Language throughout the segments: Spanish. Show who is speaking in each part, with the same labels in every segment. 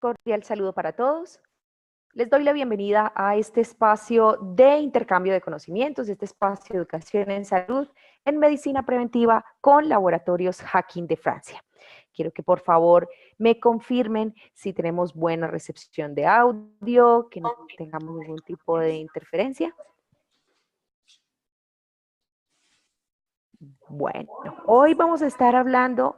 Speaker 1: Cordial saludo para todos. Les doy la bienvenida a este espacio de intercambio de conocimientos, este espacio de educación en salud, en medicina preventiva con Laboratorios Hacking de Francia. Quiero que por favor me confirmen si tenemos buena recepción de audio, que no tengamos ningún tipo de interferencia. Bueno, hoy vamos a estar hablando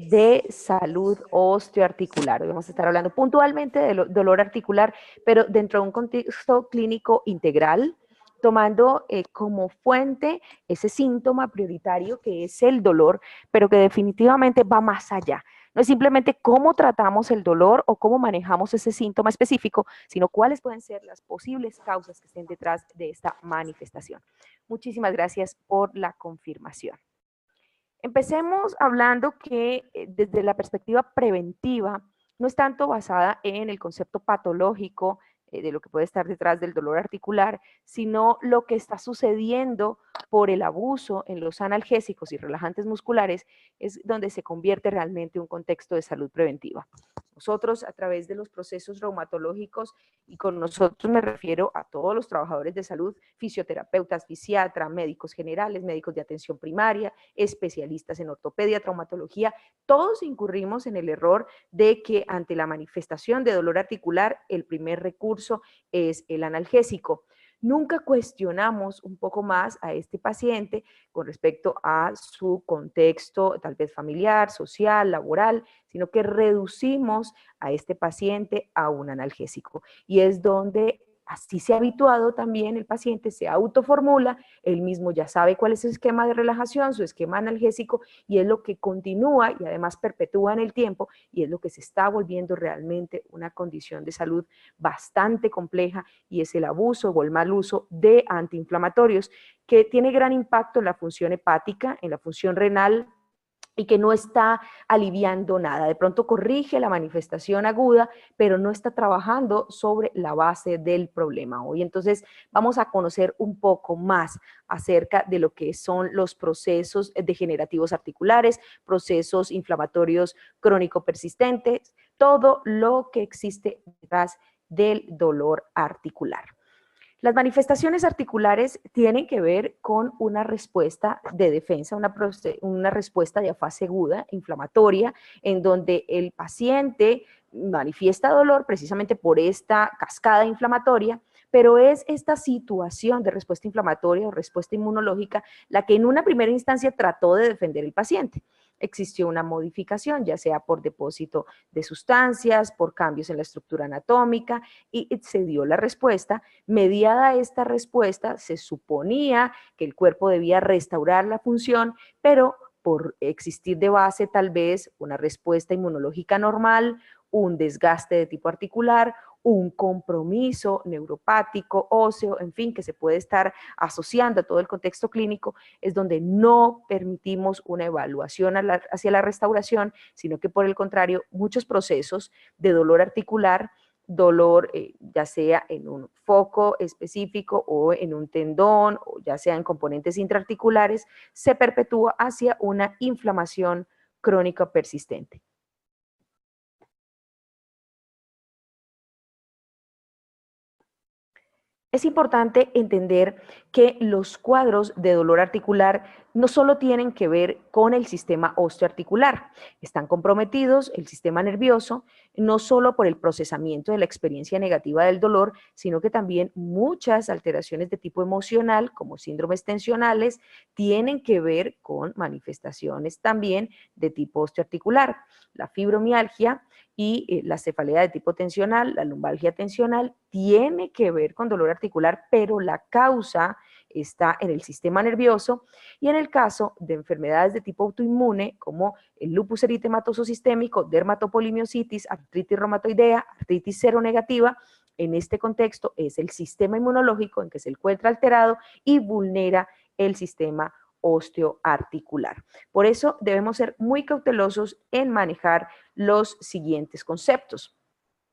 Speaker 1: de salud osteoarticular. Hoy vamos a estar hablando puntualmente de dolor articular, pero dentro de un contexto clínico integral, tomando como fuente ese síntoma prioritario que es el dolor, pero que definitivamente va más allá. No es simplemente cómo tratamos el dolor o cómo manejamos ese síntoma específico, sino cuáles pueden ser las posibles causas que estén detrás de esta manifestación. Muchísimas gracias por la confirmación. Empecemos hablando que desde la perspectiva preventiva no es tanto basada en el concepto patológico de lo que puede estar detrás del dolor articular, sino lo que está sucediendo por el abuso en los analgésicos y relajantes musculares es donde se convierte realmente un contexto de salud preventiva. Nosotros, a través de los procesos reumatológicos, y con nosotros me refiero a todos los trabajadores de salud, fisioterapeutas, fisiatras, médicos generales, médicos de atención primaria, especialistas en ortopedia, traumatología, todos incurrimos en el error de que ante la manifestación de dolor articular, el primer recurso es el analgésico. Nunca cuestionamos un poco más a este paciente con respecto a su contexto, tal vez familiar, social, laboral, sino que reducimos a este paciente a un analgésico. Y es donde así se ha habituado también el paciente, se autoformula, él mismo ya sabe cuál es su esquema de relajación, su esquema analgésico, y es lo que continúa y además perpetúa en el tiempo, y es lo que se está volviendo realmente una condición de salud bastante compleja, y es el abuso o el mal uso de antiinflamatorios, que tiene gran impacto en la función hepática, en la función renal, y que no está aliviando nada. De pronto corrige la manifestación aguda, pero no está trabajando sobre la base del problema. Hoy entonces vamos a conocer un poco más acerca de lo que son los procesos degenerativos articulares, procesos inflamatorios crónico persistentes, todo lo que existe detrás del dolor articular. Las manifestaciones articulares tienen que ver con una respuesta de defensa, una respuesta de fase aguda, inflamatoria, en donde el paciente manifiesta dolor precisamente por esta cascada inflamatoria, pero es esta situación de respuesta inflamatoria o respuesta inmunológica la que en una primera instancia trató de defender el paciente. Existió una modificación, ya sea por depósito de sustancias, por cambios en la estructura anatómica, y se dio la respuesta. Mediada esta respuesta, se suponía que el cuerpo debía restaurar la función, pero por existir de base tal vez una respuesta inmunológica normal, un desgaste de tipo articular, un compromiso neuropático, óseo, en fin, que se puede estar asociando a todo el contexto clínico, es donde no permitimos una evaluación hacia la restauración, sino que por el contrario, muchos procesos de dolor articular, dolor ya sea en un foco específico o en un tendón, o ya sea en componentes intraarticulares, se perpetúa hacia una inflamación crónica persistente. Es importante entender que los cuadros de dolor articular no solo tienen que ver con el sistema osteoarticular, están comprometidos el sistema nervioso, no solo por el procesamiento de la experiencia negativa del dolor, sino que también muchas alteraciones de tipo emocional, como síndromes tensionales, tienen que ver con manifestaciones también de tipo osteoarticular. La fibromialgia y la cefalea de tipo tensional, la lumbalgia tensional, tiene que ver con dolor articular, pero la causa está en el sistema nervioso, y en el caso de enfermedades de tipo autoinmune, como el lupus eritematoso sistémico, dermatopolimiositis, artritis reumatoidea, artritis seronegativa, en este contexto es el sistema inmunológico en que se encuentra alterado y vulnera el sistema osteoarticular. Por eso debemos ser muy cautelosos en manejar los siguientes conceptos.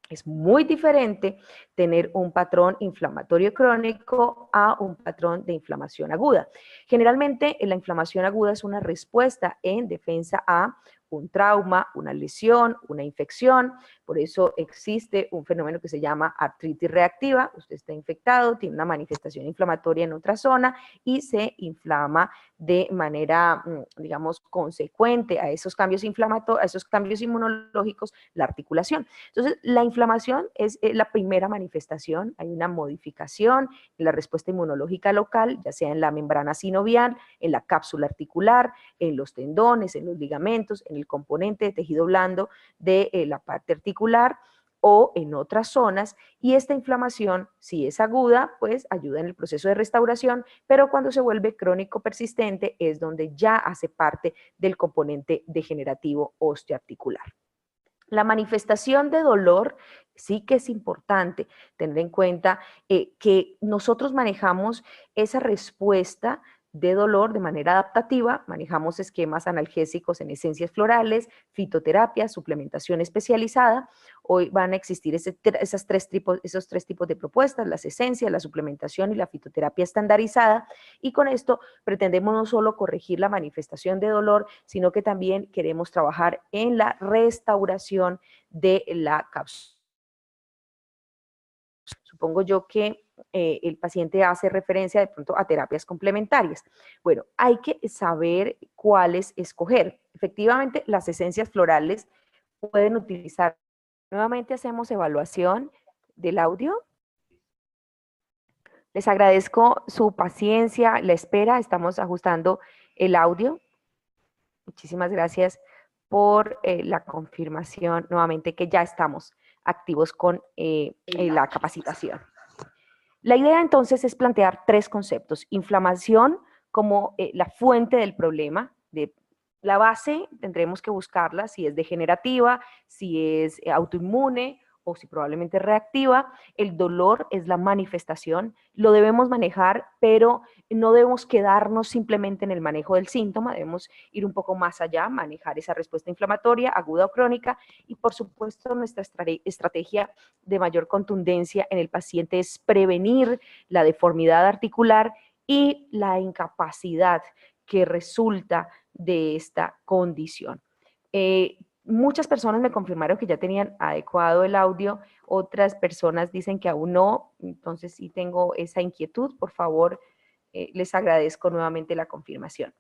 Speaker 1: Es muy diferente tener un patrón inflamatorio crónico a un patrón de inflamación aguda. Generalmente la inflamación aguda es una respuesta en defensa a un trauma, una lesión, una infección. Por eso existe un fenómeno que se llama artritis reactiva. Usted está infectado, tiene una manifestación inflamatoria en otra zona y se inflama de manera, digamos, consecuente a esos cambios inflamatorios, a esos cambios inmunológicos, la articulación. Entonces, la inflamación es la primera manifestación. Hay una modificación en la respuesta inmunológica local, ya sea en la membrana sinovial, en la cápsula articular, en los tendones, en los ligamentos, en el componente de tejido blando de la parte articular o en otras zonas, y esta inflamación, si es aguda, pues ayuda en el proceso de restauración, pero cuando se vuelve crónico persistente es donde ya hace parte del componente degenerativo osteoarticular. La manifestación de dolor sí que es importante tener en cuenta que nosotros manejamos esa respuesta de dolor de manera adaptativa, manejamos esquemas analgésicos en esencias florales, fitoterapia, suplementación especializada. Hoy van a existir esos tres tipos de propuestas, las esencias, la suplementación y la fitoterapia estandarizada, y con esto pretendemos no solo corregir la manifestación de dolor, sino que también queremos trabajar en la restauración de la cápsula. Supongo yo que el paciente hace referencia de pronto a terapias complementarias. Bueno, hay que saber cuáles escoger. Efectivamente, las esencias florales pueden utilizar. Nuevamente hacemos evaluación del audio. Les agradezco su paciencia, la espera. Estamos ajustando el audio. Muchísimas gracias por la confirmación nuevamente que ya estamos activos con la capacitación. La idea entonces es plantear tres conceptos: inflamación como la fuente del problema, la base tendremos que buscarla, si es degenerativa, si es autoinmune o si probablemente es reactiva. El dolor es la manifestación, lo debemos manejar, pero no debemos quedarnos simplemente en el manejo del síntoma, debemos ir un poco más allá, manejar esa respuesta inflamatoria, aguda o crónica, y por supuesto nuestra estrategia de mayor contundencia en el paciente es prevenir la deformidad articular y la incapacidad que resulta de esta condición. Muchas personas me confirmaron que ya tenían adecuado el audio, otras personas dicen que aún no, entonces sí tengo esa inquietud. Por favor, les agradezco nuevamente la confirmación.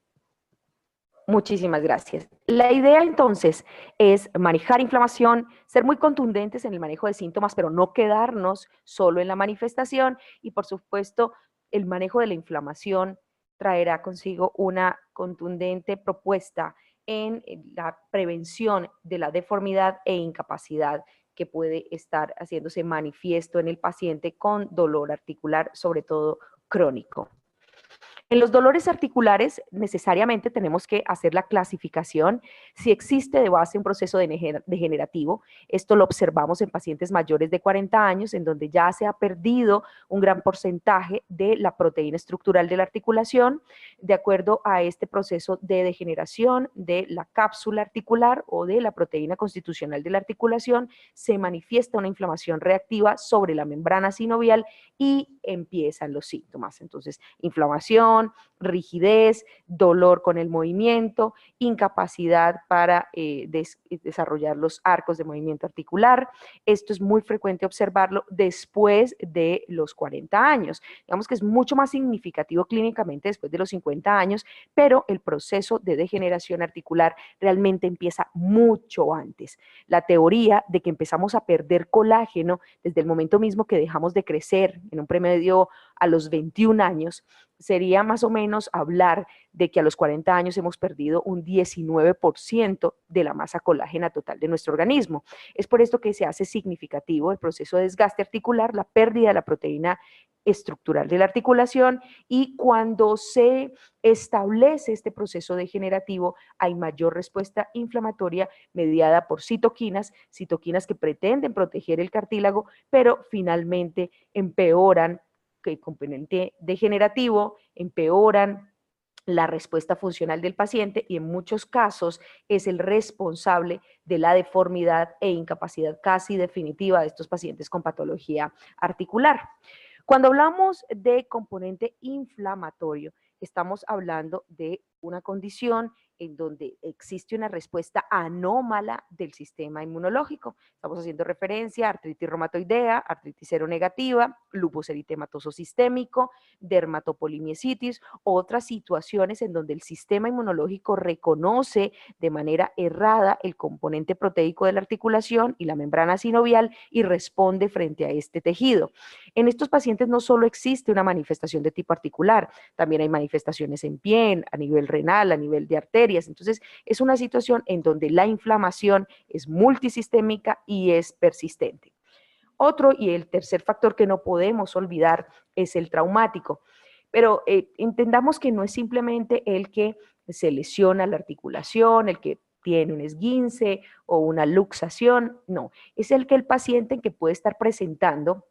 Speaker 1: Muchísimas gracias. La idea entonces es manejar inflamación, ser muy contundentes en el manejo de síntomas, pero no quedarnos solo en la manifestación, y por supuesto el manejo de la inflamación traerá consigo una contundente propuesta en la prevención de la deformidad e incapacidad que puede estar haciéndose manifiesto en el paciente con dolor articular, sobre todo crónico. En los dolores articulares necesariamente tenemos que hacer la clasificación si existe de base un proceso degenerativo. Esto lo observamos en pacientes mayores de 40 años, en donde ya se ha perdido un gran porcentaje de la proteína estructural de la articulación. De acuerdo a este proceso de degeneración de la cápsula articular o de la proteína constitucional de la articulación, se manifiesta una inflamación reactiva sobre la membrana sinovial y empiezan los síntomas. Entonces, inflamación, rigidez, dolor con el movimiento, incapacidad para desarrollar los arcos de movimiento articular. Esto es muy frecuente observarlo después de los 40 años. Digamos que es mucho más significativo clínicamente después de los 50 años, pero el proceso de degeneración articular realmente empieza mucho antes. La teoría de que empezamos a perder colágeno desde el momento mismo que dejamos de crecer, en un promedio a los 21 años, sería más o menos hablar de que a los 40 años hemos perdido un 19% de la masa colágena total de nuestro organismo. Es por esto que se hace significativo el proceso de desgaste articular, la pérdida de la proteína estructural de la articulación, y cuando se establece este proceso degenerativo hay mayor respuesta inflamatoria mediada por citoquinas que pretenden proteger el cartílago, pero finalmente empeoran el componente degenerativo, empeoran la respuesta funcional del paciente y en muchos casos es el responsable de la deformidad e incapacidad casi definitiva de estos pacientes con patología articular. Cuando hablamos de componente inflamatorio, estamos hablando de una condición en donde existe una respuesta anómala del sistema inmunológico. Estamos haciendo referencia a artritis reumatoidea, artritis seronegativa, lupus eritematoso sistémico, dermatopolimiositis, otras situaciones en donde el sistema inmunológico reconoce de manera errada el componente proteico de la articulación y la membrana sinovial y responde frente a este tejido. En estos pacientes no solo existe una manifestación de tipo articular, también hay manifestaciones en piel, a nivel renal, a nivel de arterias. Entonces, es una situación en donde la inflamación es multisistémica y es persistente. Otro y el tercer factor que no podemos olvidar es el traumático. Pero entendamos que no es simplemente el que se lesiona la articulación, el que tiene un esguince o una luxación, no, es el que el paciente que puede estar presentando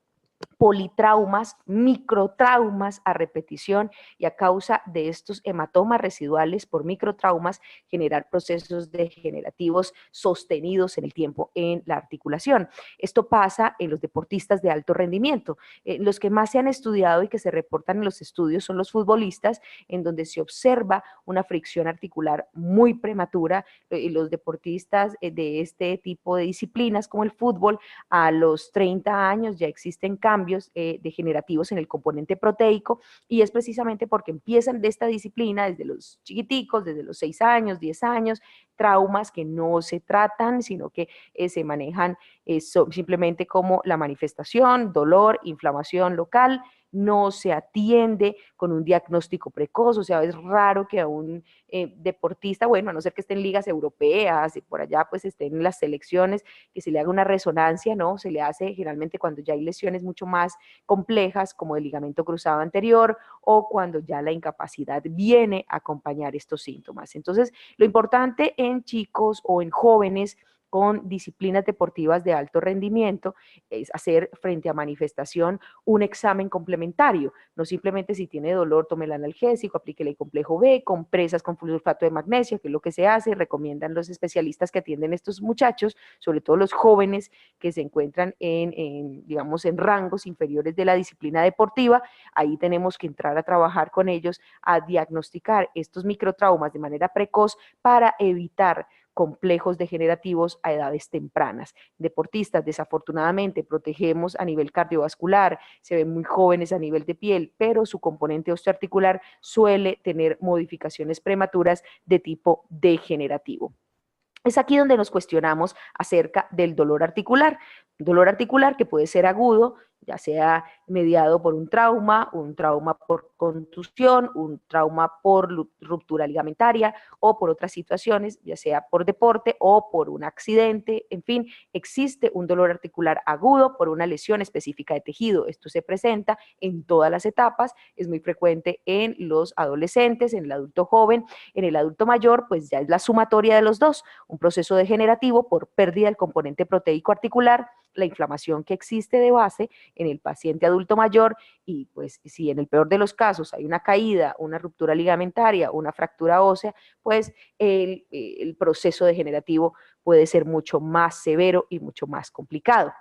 Speaker 1: politraumas, microtraumas a repetición y a causa de estos hematomas residuales por microtraumas generar procesos degenerativos sostenidos en el tiempo en la articulación. Esto pasa en los deportistas de alto rendimiento. Los que más se han estudiado y que se reportan en los estudios son los futbolistas, en donde se observa una fricción articular muy prematura. Los deportistas de este tipo de disciplinas como el fútbol, a los 30 años ya existen cambios degenerativos en el componente proteico y es precisamente porque empiezan de esta disciplina desde los chiquiticos, desde los 6 años, 10 años, traumas que no se tratan, sino que se manejan simplemente como la manifestación, dolor, inflamación local, no se atiende con un diagnóstico precoz, o sea, es raro que a un deportista, bueno, a no ser que esté en ligas europeas y por allá pues esté en las selecciones, que se le haga una resonancia, ¿no? Se le hace generalmente cuando ya hay lesiones mucho más complejas, como el ligamento cruzado anterior, o cuando ya la incapacidad viene a acompañar estos síntomas. Entonces, lo importante en chicos o en jóvenes con disciplinas deportivas de alto rendimiento es hacer frente a manifestación un examen complementario, no simplemente si tiene dolor tome el analgésico, aplique el complejo B, compresas con sulfato de magnesio, que es lo que se hace, recomiendan los especialistas que atienden a estos muchachos, sobre todo los jóvenes que se encuentran digamos, en rangos inferiores de la disciplina deportiva. Ahí tenemos que entrar a trabajar con ellos, a diagnosticar estos microtraumas de manera precoz para evitar complejos degenerativos a edades tempranas. Deportistas, desafortunadamente, protegemos a nivel cardiovascular, se ven muy jóvenes a nivel de piel, pero su componente osteoarticular suele tener modificaciones prematuras de tipo degenerativo. Es aquí donde nos cuestionamos acerca del dolor articular que puede ser agudo, ya sea mediado por un trauma por contusión, un trauma por ruptura ligamentaria o por otras situaciones, ya sea por deporte o por un accidente, en fin, existe un dolor articular agudo por una lesión específica de tejido. Esto se presenta en todas las etapas, es muy frecuente en los adolescentes, en el adulto joven, en el adulto mayor, pues ya es la sumatoria de los dos, un proceso degenerativo por pérdida del componente proteico articular, la inflamación que existe de base en el paciente adulto mayor y pues si en el peor de los casos hay una caída, una ruptura ligamentaria, una fractura ósea, pues el proceso degenerativo puede ser mucho más severo y mucho más complicado.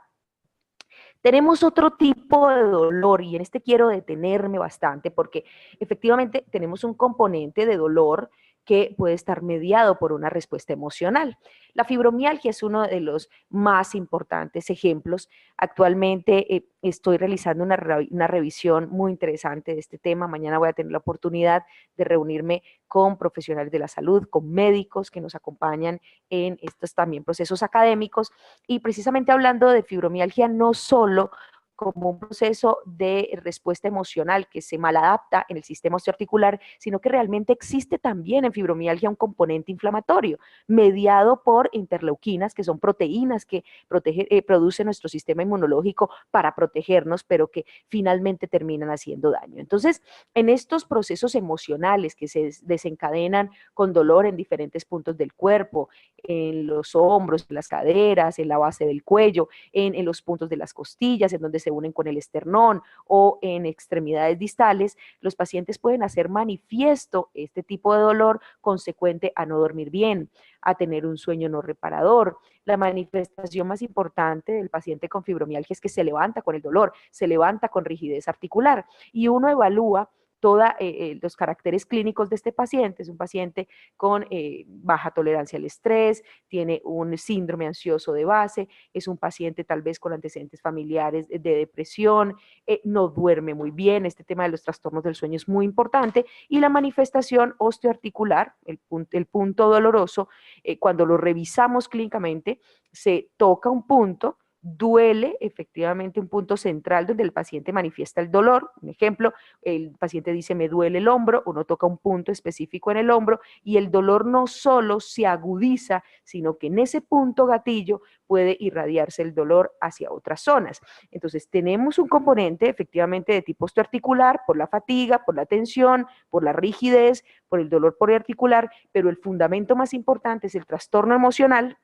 Speaker 1: Tenemos otro tipo de dolor y en este quiero detenerme bastante porque efectivamente tenemos un componente de dolor que puede estar mediado por una respuesta emocional. La fibromialgia es uno de los más importantes ejemplos. Actualmente estoy realizando una revisión muy interesante de este tema. Mañana voy a tener la oportunidad de reunirme con profesionales de la salud, con médicos que nos acompañan en estos también procesos académicos. Y precisamente hablando de fibromialgia, no solo como un proceso de respuesta emocional que se maladapta en el sistema osteoarticular, sino que realmente existe también en fibromialgia un componente inflamatorio mediado por interleuquinas, que son proteínas que produce nuestro sistema inmunológico para protegernos, pero que finalmente terminan haciendo daño. Entonces, en estos procesos emocionales que se desencadenan con dolor en diferentes puntos del cuerpo, en los hombros, en las caderas, en la base del cuello, en los puntos de las costillas, en donde se unen con el esternón o en extremidades distales, los pacientes pueden hacer manifiesto este tipo de dolor consecuente a no dormir bien, a tener un sueño no reparador. La manifestación más importante del paciente con fibromialgia es que se levanta con el dolor, se levanta con rigidez articular y uno evalúa todos los caracteres clínicos de este paciente. Es un paciente con baja tolerancia al estrés, tiene un síndrome ansioso de base, es un paciente tal vez con antecedentes familiares de depresión, no duerme muy bien. Este tema de los trastornos del sueño es muy importante. Y la manifestación osteoarticular, el punto doloroso, cuando lo revisamos clínicamente, se toca un punto, duele efectivamente un punto central donde el paciente manifiesta el dolor. Un ejemplo, el paciente dice me duele el hombro, uno toca un punto específico en el hombro y el dolor no solo se agudiza, sino que en ese punto gatillo puede irradiarse el dolor hacia otras zonas. Entonces tenemos un componente efectivamente de tipo osteoarticular por la fatiga, por la tensión, por la rigidez, por el dolor poliarticular, pero el fundamento más importante es el trastorno emocional,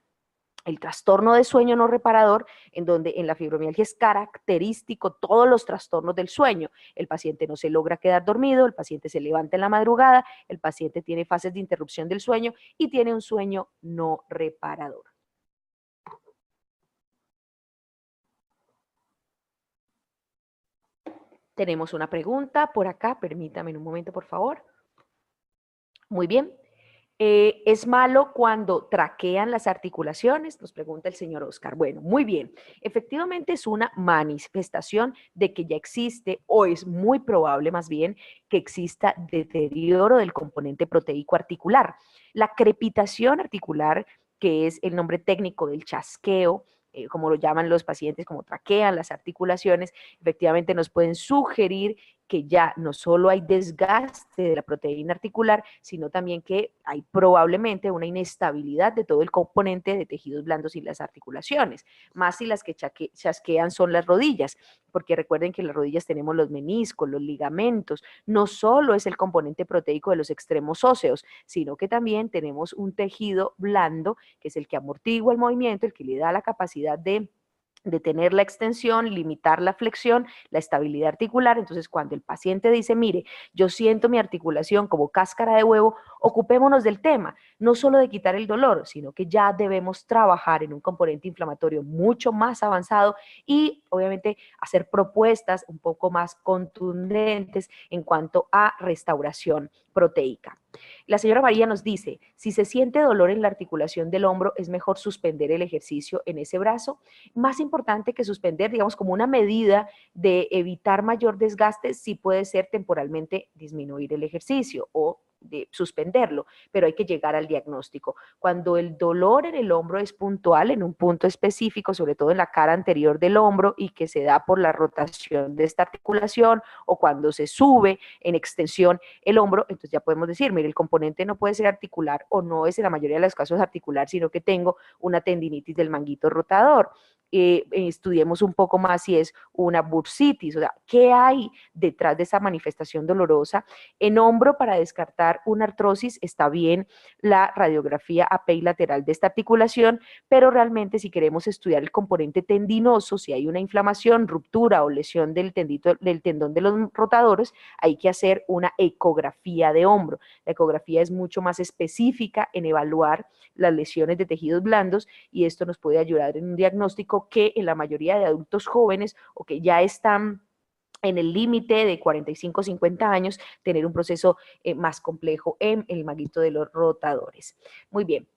Speaker 1: el trastorno de sueño no reparador, en donde en la fibromialgia es característico todos los trastornos del sueño. El paciente no se logra quedar dormido, el paciente se levanta en la madrugada, el paciente tiene fases de interrupción del sueño y tiene un sueño no reparador. Tenemos una pregunta por acá, permítame un momento, por favor. Muy bien. ¿Es malo cuando traquean las articulaciones? Nos pregunta el señor Oscar. Bueno, muy bien. Efectivamente es una manifestación de que ya existe, o es muy probable más bien, que exista deterioro del componente proteico articular. La crepitación articular, que es el nombre técnico del chasqueo, como lo llaman los pacientes, como traquean las articulaciones, efectivamente nos pueden sugerir que ya no solo hay desgaste de la proteína articular, sino también que hay probablemente una inestabilidad de todo el componente de tejidos blandos y las articulaciones, más si las que chasquean son las rodillas, porque recuerden que en las rodillas tenemos los meniscos, los ligamentos, no solo es el componente proteico de los extremos óseos, sino que también tenemos un tejido blando, que es el que amortigua el movimiento, el que le da la capacidad de detener la extensión, limitar la flexión, la estabilidad articular. Entonces, cuando el paciente dice, mire, yo siento mi articulación como cáscara de huevo, ocupémonos del tema, no solo de quitar el dolor, sino que ya debemos trabajar en un componente inflamatorio mucho más avanzado y, obviamente, hacer propuestas un poco más contundentes en cuanto a restauración proteica. La señora María nos dice, si se siente dolor en la articulación del hombro, es mejor suspender el ejercicio en ese brazo. Más importante que suspender, digamos, como una medida de evitar mayor desgaste, sí puede ser temporalmente disminuir el ejercicio o de suspenderlo, pero hay que llegar al diagnóstico. Cuando el dolor en el hombro es puntual, en un punto específico, sobre todo en la cara anterior del hombro y que se da por la rotación de esta articulación o cuando se sube en extensión el hombro, entonces ya podemos decir, mire, el componente no puede ser articular o no es en la mayoría de los casos articular, sino que tengo una tendinitis del manguito rotador. Estudiemos un poco más si es una bursitis, o sea, ¿qué hay detrás de esa manifestación dolorosa? En hombro, para descartar una artrosis, está bien la radiografía AP y lateral de esta articulación, pero realmente si queremos estudiar el componente tendinoso, si hay una inflamación, ruptura o lesión del tendón de los rotadores, hay que hacer una ecografía de hombro. La ecografía es mucho más específica en evaluar las lesiones de tejidos blandos y esto nos puede ayudar en un diagnóstico que en la mayoría de adultos jóvenes o que ya están en el límite de 45, 50 años, tener un proceso más complejo en el manguito de los rotadores. Muy bien.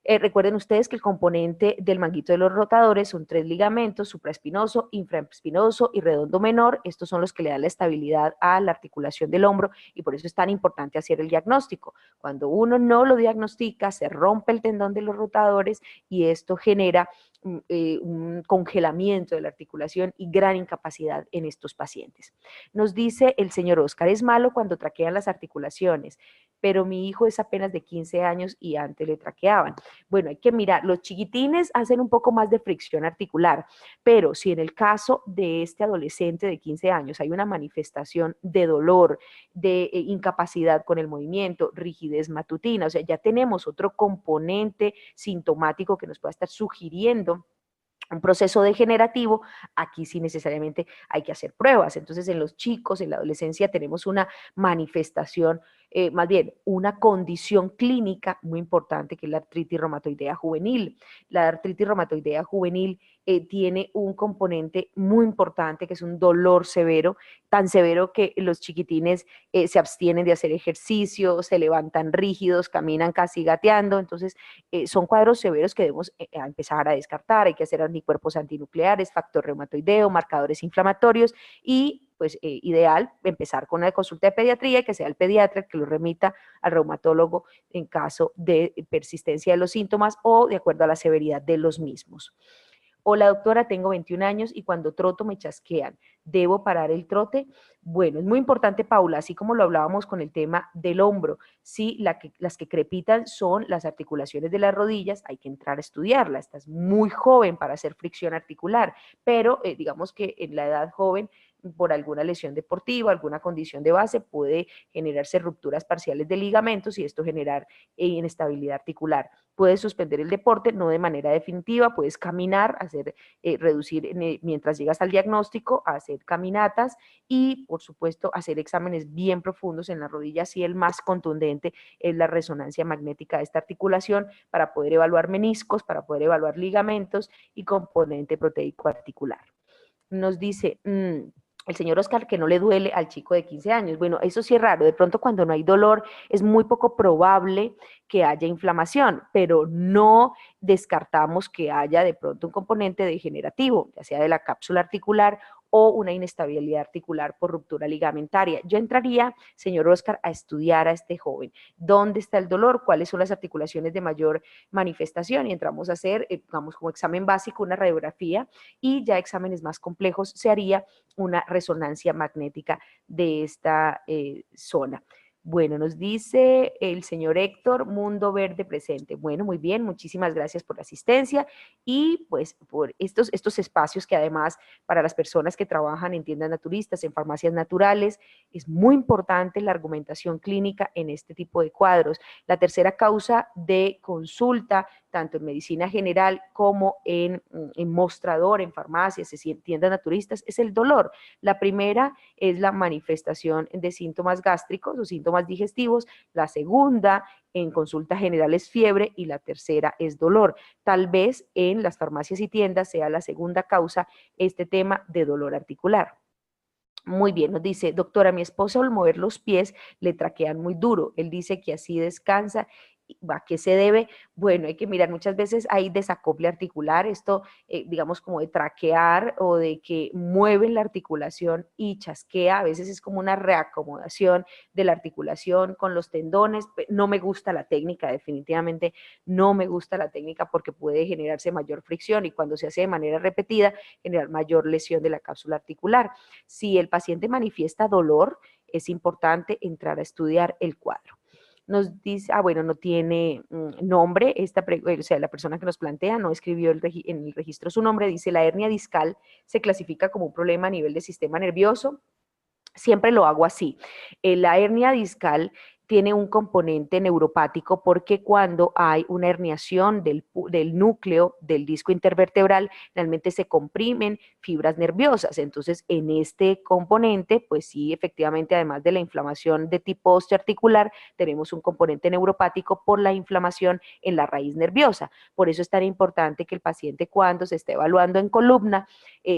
Speaker 1: Recuerden ustedes que el componente del manguito de los rotadores son 3 ligamentos, supraespinoso, infraespinoso y redondo menor. Estos son los que le dan la estabilidad a la articulación del hombro y por eso es tan importante hacer el diagnóstico. Cuando uno no lo diagnostica, se rompe el tendón de los rotadores y esto genera un congelamiento de la articulación y gran incapacidad en estos pacientes. Nos dice el señor Oscar, es malo cuando traquean las articulaciones, pero mi hijo es apenas de 15 años y antes le traqueaban. Bueno, hay que mirar, los chiquitines hacen un poco más de fricción articular, pero si en el caso de este adolescente de 15 años hay una manifestación de dolor, de incapacidad con el movimiento, rigidez matutina, o sea, ya tenemos otro componente sintomático que nos pueda estar sugiriendo un proceso degenerativo, aquí sí necesariamente hay que hacer pruebas. Entonces, en los chicos, en la adolescencia, tenemos una manifestación más bien una condición clínica muy importante que es la artritis reumatoidea juvenil. La artritis reumatoidea juvenil tiene un componente muy importante que es un dolor severo, tan severo que los chiquitines se abstienen de hacer ejercicio, se levantan rígidos, caminan casi gateando, entonces son cuadros severos que debemos empezar a descartar, hay que hacer anticuerpos antinucleares, factor reumatoideo, marcadores inflamatorios y pues ideal empezar con una consulta de pediatría y que sea el pediatra que lo remita al reumatólogo en caso de persistencia de los síntomas o de acuerdo a la severidad de los mismos. Hola doctora, tengo 21 años y cuando troto me chasquean. ¿Debo parar el trote? Bueno, es muy importante, Paula, así como lo hablábamos con el tema del hombro, si las que crepitan son las articulaciones de las rodillas, hay que entrar a estudiarla. Estás muy joven para hacer fricción articular, pero digamos que en la edad joven, por alguna lesión deportiva, alguna condición de base, puede generarse rupturas parciales de ligamentos y esto generar inestabilidad articular. Puedes suspender el deporte, no de manera definitiva, puedes caminar, hacer, reducir mientras llegas al diagnóstico, hacer caminatas y, por supuesto, hacer exámenes bien profundos en la rodilla, si el más contundente es la resonancia magnética de esta articulación para poder evaluar meniscos, para poder evaluar ligamentos y componente proteico articular. Nos dice, el señor Oscar que no le duele al chico de 15 años. Bueno, eso sí es raro. De pronto cuando no hay dolor es muy poco probable que haya inflamación, pero no descartamos que haya de pronto un componente degenerativo, ya sea de la cápsula articular o una inestabilidad articular por ruptura ligamentaria. Yo entraría, señor Oscar, a estudiar a este joven. ¿Dónde está el dolor? ¿Cuáles son las articulaciones de mayor manifestación? Y entramos a hacer, digamos, como examen básico, una radiografía y ya exámenes más complejos se haría una resonancia magnética de esta zona. Bueno, nos dice el señor Héctor, Mundo Verde presente. Bueno, muy bien, muchísimas gracias por la asistencia y pues por estos espacios que además para las personas que trabajan en tiendas naturistas, en farmacias naturales, es muy importante la argumentación clínica en este tipo de cuadros. La tercera causa de consulta, tanto en medicina general como en mostrador, en farmacias, en tiendas naturistas, es el dolor. La primera es la manifestación de síntomas gástricos o síntomas digestivos, la segunda en consulta general es fiebre y la tercera es dolor. Tal vez en las farmacias y tiendas sea la segunda causa este tema de dolor articular. Muy bien, nos dice, doctora, mi esposo al mover los pies le traquean muy duro. Él dice que así descansa. ¿A qué se debe? Bueno, hay que mirar, muchas veces hay desacople articular, esto digamos como de traquear o de que mueven la articulación y chasquea, a veces es como una reacomodación de la articulación con los tendones. No me gusta la técnica, definitivamente no me gusta la técnica porque puede generarse mayor fricción y cuando se hace de manera repetida generar mayor lesión de la cápsula articular. Si el paciente manifiesta dolor, es importante entrar a estudiar el cuadro. Nos dice, bueno, no tiene nombre, o sea, la persona que nos plantea no escribió en el registro su nombre, dice la hernia discal se clasifica como un problema a nivel del sistema nervioso. Siempre lo hago así. La hernia discal tiene un componente neuropático porque cuando hay una herniación del núcleo del disco intervertebral, realmente se comprimen fibras nerviosas. Entonces, en este componente, pues sí, efectivamente, además de la inflamación de tipo osteoarticular, tenemos un componente neuropático por la inflamación en la raíz nerviosa. Por eso es tan importante que el paciente cuando se esté evaluando en columna,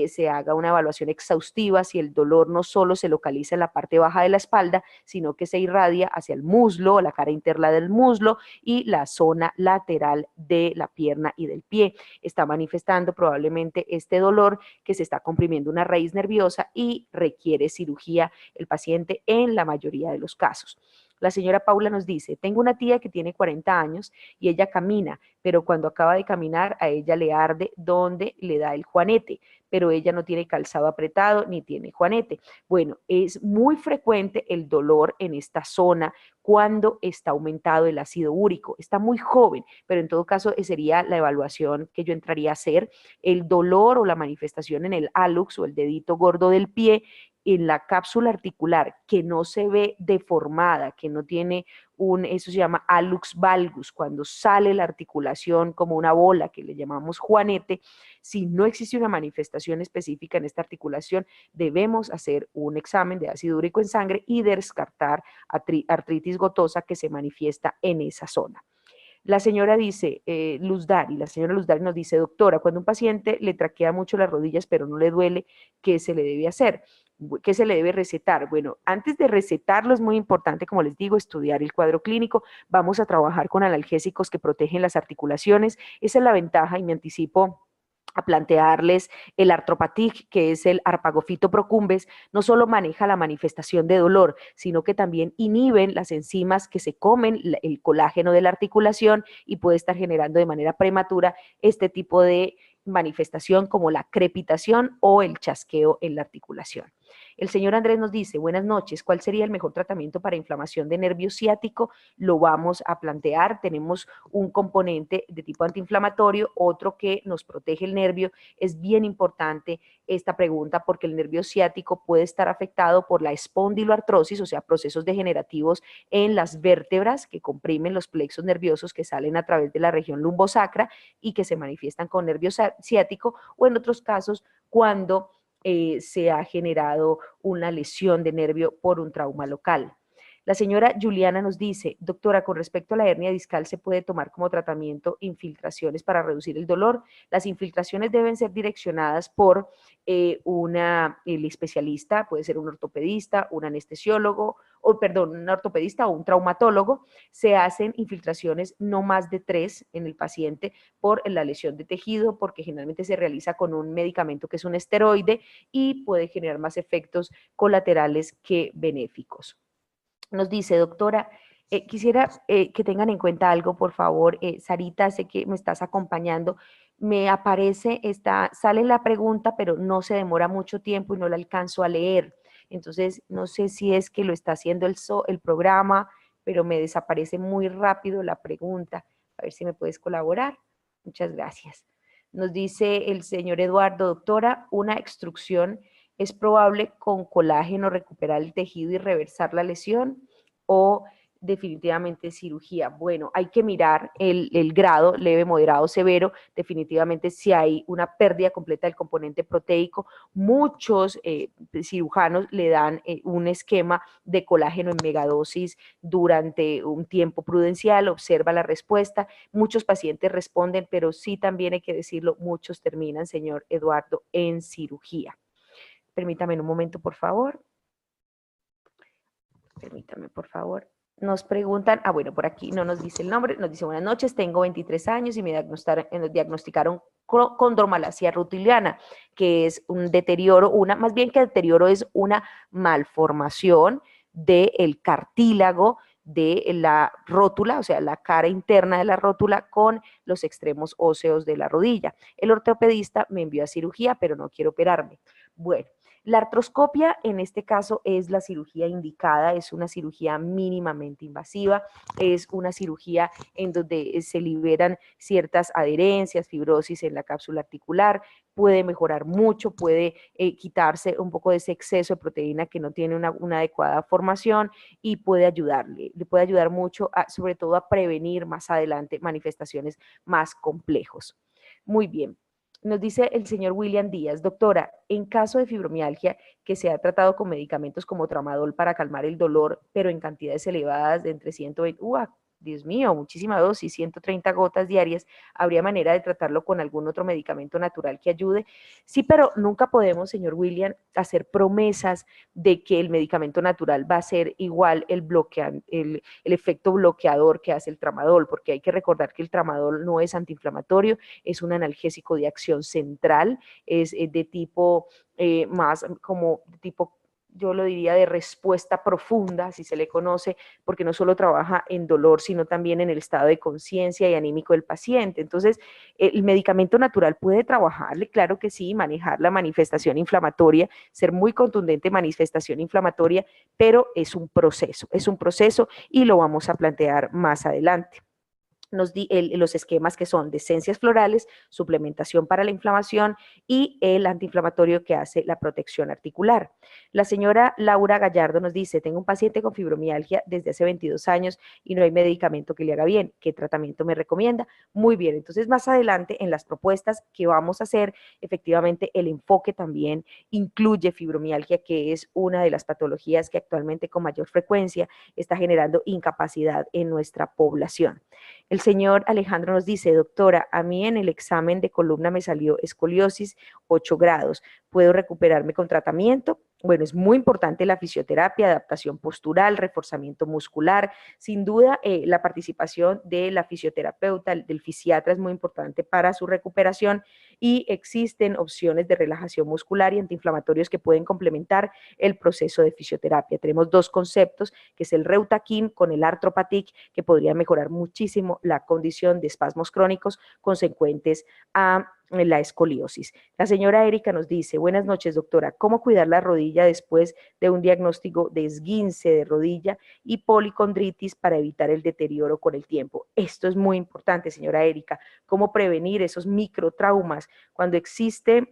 Speaker 1: se haga una evaluación exhaustiva si el dolor no solo se localiza en la parte baja de la espalda, sino que se irradia hacia el muslo, la cara interna del muslo y la zona lateral de la pierna y del pie. Está manifestando probablemente este dolor que se está comprimiendo una raíz nerviosa y requiere cirugía el paciente en la mayoría de los casos. La señora Paula nos dice, tengo una tía que tiene 40 años y ella camina, pero cuando acaba de caminar a ella le arde donde le da el juanete, pero ella no tiene calzado apretado ni tiene juanete. Bueno, es muy frecuente el dolor en esta zona cuando está aumentado el ácido úrico. Está muy joven, pero en todo caso sería la evaluación que yo entraría a hacer. El dolor o la manifestación en el hallux o el dedito gordo del pie en la cápsula articular que no se ve deformada, que no tiene eso se llama hallux valgus, cuando sale la articulación como una bola que le llamamos juanete. Si no existe una manifestación específica en esta articulación, debemos hacer un examen de ácido úrico en sangre y descartar artritis gotosa que se manifiesta en esa zona. La señora dice, Luzdari, la señora Luzdari nos dice, doctora, cuando un paciente le traquea mucho las rodillas pero no le duele, ¿qué se le debe hacer? ¿Qué se le debe recetar? Bueno, antes de recetarlo es muy importante, como les digo, estudiar el cuadro clínico. Vamos a trabajar con analgésicos que protegen las articulaciones. Esa es la ventaja y me anticipo a plantearles el artropatic, que es el arpagofito procumbens, no solo maneja la manifestación de dolor, sino que también inhiben las enzimas que se comen el colágeno de la articulación y puede estar generando de manera prematura este tipo de manifestación como la crepitación o el chasqueo en la articulación. El señor Andrés nos dice, buenas noches, ¿cuál sería el mejor tratamiento para inflamación de nervio ciático? Lo vamos a plantear, tenemos un componente de tipo antiinflamatorio, otro que nos protege el nervio. Es bien importante esta pregunta porque el nervio ciático puede estar afectado por la espondiloartrosis, o sea, procesos degenerativos en las vértebras que comprimen los plexos nerviosos que salen a través de la región lumbosacra y que se manifiestan con nervio ciático, o en otros casos cuando se ha generado una lesión de nervio por un trauma local. La señora Juliana nos dice, doctora, con respecto a la hernia discal, ¿se puede tomar como tratamiento infiltraciones para reducir el dolor? Las infiltraciones deben ser direccionadas por el especialista, puede ser un ortopedista, un anestesiólogo, o perdón, un ortopedista o un traumatólogo. Se hacen infiltraciones no más de 3 en el paciente por la lesión de tejido, porque generalmente se realiza con un medicamento que es un esteroide y puede generar más efectos colaterales que benéficos. Nos dice, doctora, quisiera que tengan en cuenta algo, por favor. Sarita, sé que me estás acompañando. Me aparece, sale la pregunta, pero no se demora mucho tiempo y no la alcanzo a leer. Entonces, no sé si es que lo está haciendo el programa, pero me desaparece muy rápido la pregunta. A ver si me puedes colaborar. Muchas gracias. Nos dice el señor Eduardo, doctora, una extrusión ¿es probable con colágeno recuperar el tejido y reversar la lesión o definitivamente cirugía? Bueno, hay que mirar el grado, leve, moderado, severo. Definitivamente si hay una pérdida completa del componente proteico, muchos cirujanos le dan un esquema de colágeno en megadosis durante un tiempo prudencial, observa la respuesta. Muchos pacientes responden, pero sí también hay que decirlo, muchos terminan, señor Eduardo, en cirugía. Permítame un momento, por favor. Permítame, por favor. Nos preguntan, bueno, por aquí no nos dice el nombre, nos dice, buenas noches, tengo 23 años y me diagnosticaron condromalacia rutiliana, que es un deterioro, más bien que deterioro es una malformación del cartílago de la rótula, o sea, la cara interna de la rótula con los extremos óseos de la rodilla. El ortopedista me envió a cirugía, pero no quiero operarme. Bueno, la artroscopia en este caso es la cirugía indicada, es una cirugía mínimamente invasiva, es una cirugía en donde se liberan ciertas adherencias, fibrosis en la cápsula articular, puede mejorar mucho, puede quitarse un poco de ese exceso de proteína que no tiene una adecuada formación y puede ayudarle, le puede ayudar mucho sobre todo a prevenir más adelante manifestaciones más complejos. Muy bien. Nos dice el señor William Díaz, doctora, en caso de fibromialgia que se ha tratado con medicamentos como tramadol para calmar el dolor, pero en cantidades elevadas de entre 120, Dios mío, muchísima dosis, 130 gotas diarias, ¿habría manera de tratarlo con algún otro medicamento natural que ayude? Sí, pero nunca podemos, señor William, hacer promesas de que el medicamento natural va a ser igual el efecto bloqueador que hace el tramadol, porque hay que recordar que el tramadol no es antiinflamatorio, es un analgésico de acción central, es de tipo más como de tipo, yo lo diría, de respuesta profunda, si se le conoce, porque no solo trabaja en dolor, sino también en el estado de conciencia y anímico del paciente. Entonces, el medicamento natural puede trabajarle, claro que sí, manejar la manifestación inflamatoria, ser muy contundente manifestación inflamatoria, pero es un proceso y lo vamos a plantear más adelante. los esquemas que son de esencias florales, suplementación para la inflamación y el antiinflamatorio que hace la protección articular. La señora Laura Gallardo nos dice, tengo un paciente con fibromialgia desde hace 22 años y no hay medicamento que le haga bien. ¿Qué tratamiento me recomienda? Muy bien, entonces más adelante en las propuestas que vamos a hacer, efectivamente el enfoque también incluye fibromialgia, que es una de las patologías que actualmente con mayor frecuencia está generando incapacidad en nuestra población. El señor Alejandro nos dice, doctora, a mí en el examen de columna me salió escoliosis 8 grados. ¿Puedo recuperarme con tratamiento? Bueno, es muy importante la fisioterapia, adaptación postural, reforzamiento muscular. Sin duda, la participación de la fisioterapeuta, del fisiatra es muy importante para su recuperación y existen opciones de relajación muscular y antiinflamatorios que pueden complementar el proceso de fisioterapia. Tenemos dos conceptos, que es el Reutaquin con el Arthropatic, que podría mejorar muchísimo la condición de espasmos crónicos consecuentes a la escoliosis. La señora Erika nos dice, buenas noches doctora, ¿cómo cuidar la rodilla después de un diagnóstico de esguince de rodilla y policondritis para evitar el deterioro con el tiempo? Esto es muy importante, señora Erika, cómo prevenir esos microtraumas cuando existe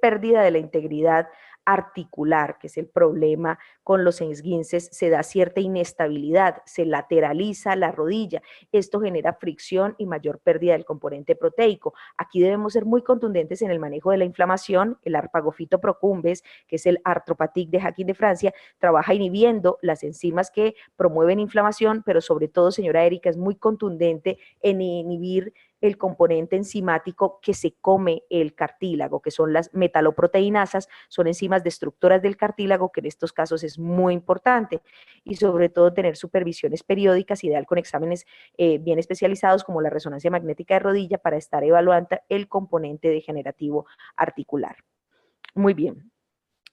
Speaker 1: pérdida de la integridad articular, que es el problema con los esguinces, se da cierta inestabilidad, se lateraliza la rodilla, esto genera fricción y mayor pérdida del componente proteico. Aquí debemos ser muy contundentes en el manejo de la inflamación. El Arpagofito procumbens, que es el Arthropatic de Jacquin de Francia, trabaja inhibiendo las enzimas que promueven inflamación, pero sobre todo, señora Erika, es muy contundente en inhibir el componente enzimático que se come el cartílago, que son las metaloproteinasas, son enzimas destructoras del cartílago, que en estos casos es muy importante, y sobre todo tener supervisiones periódicas, ideal con exámenes bien especializados como la resonancia magnética de rodilla para estar evaluando el componente degenerativo articular. Muy bien.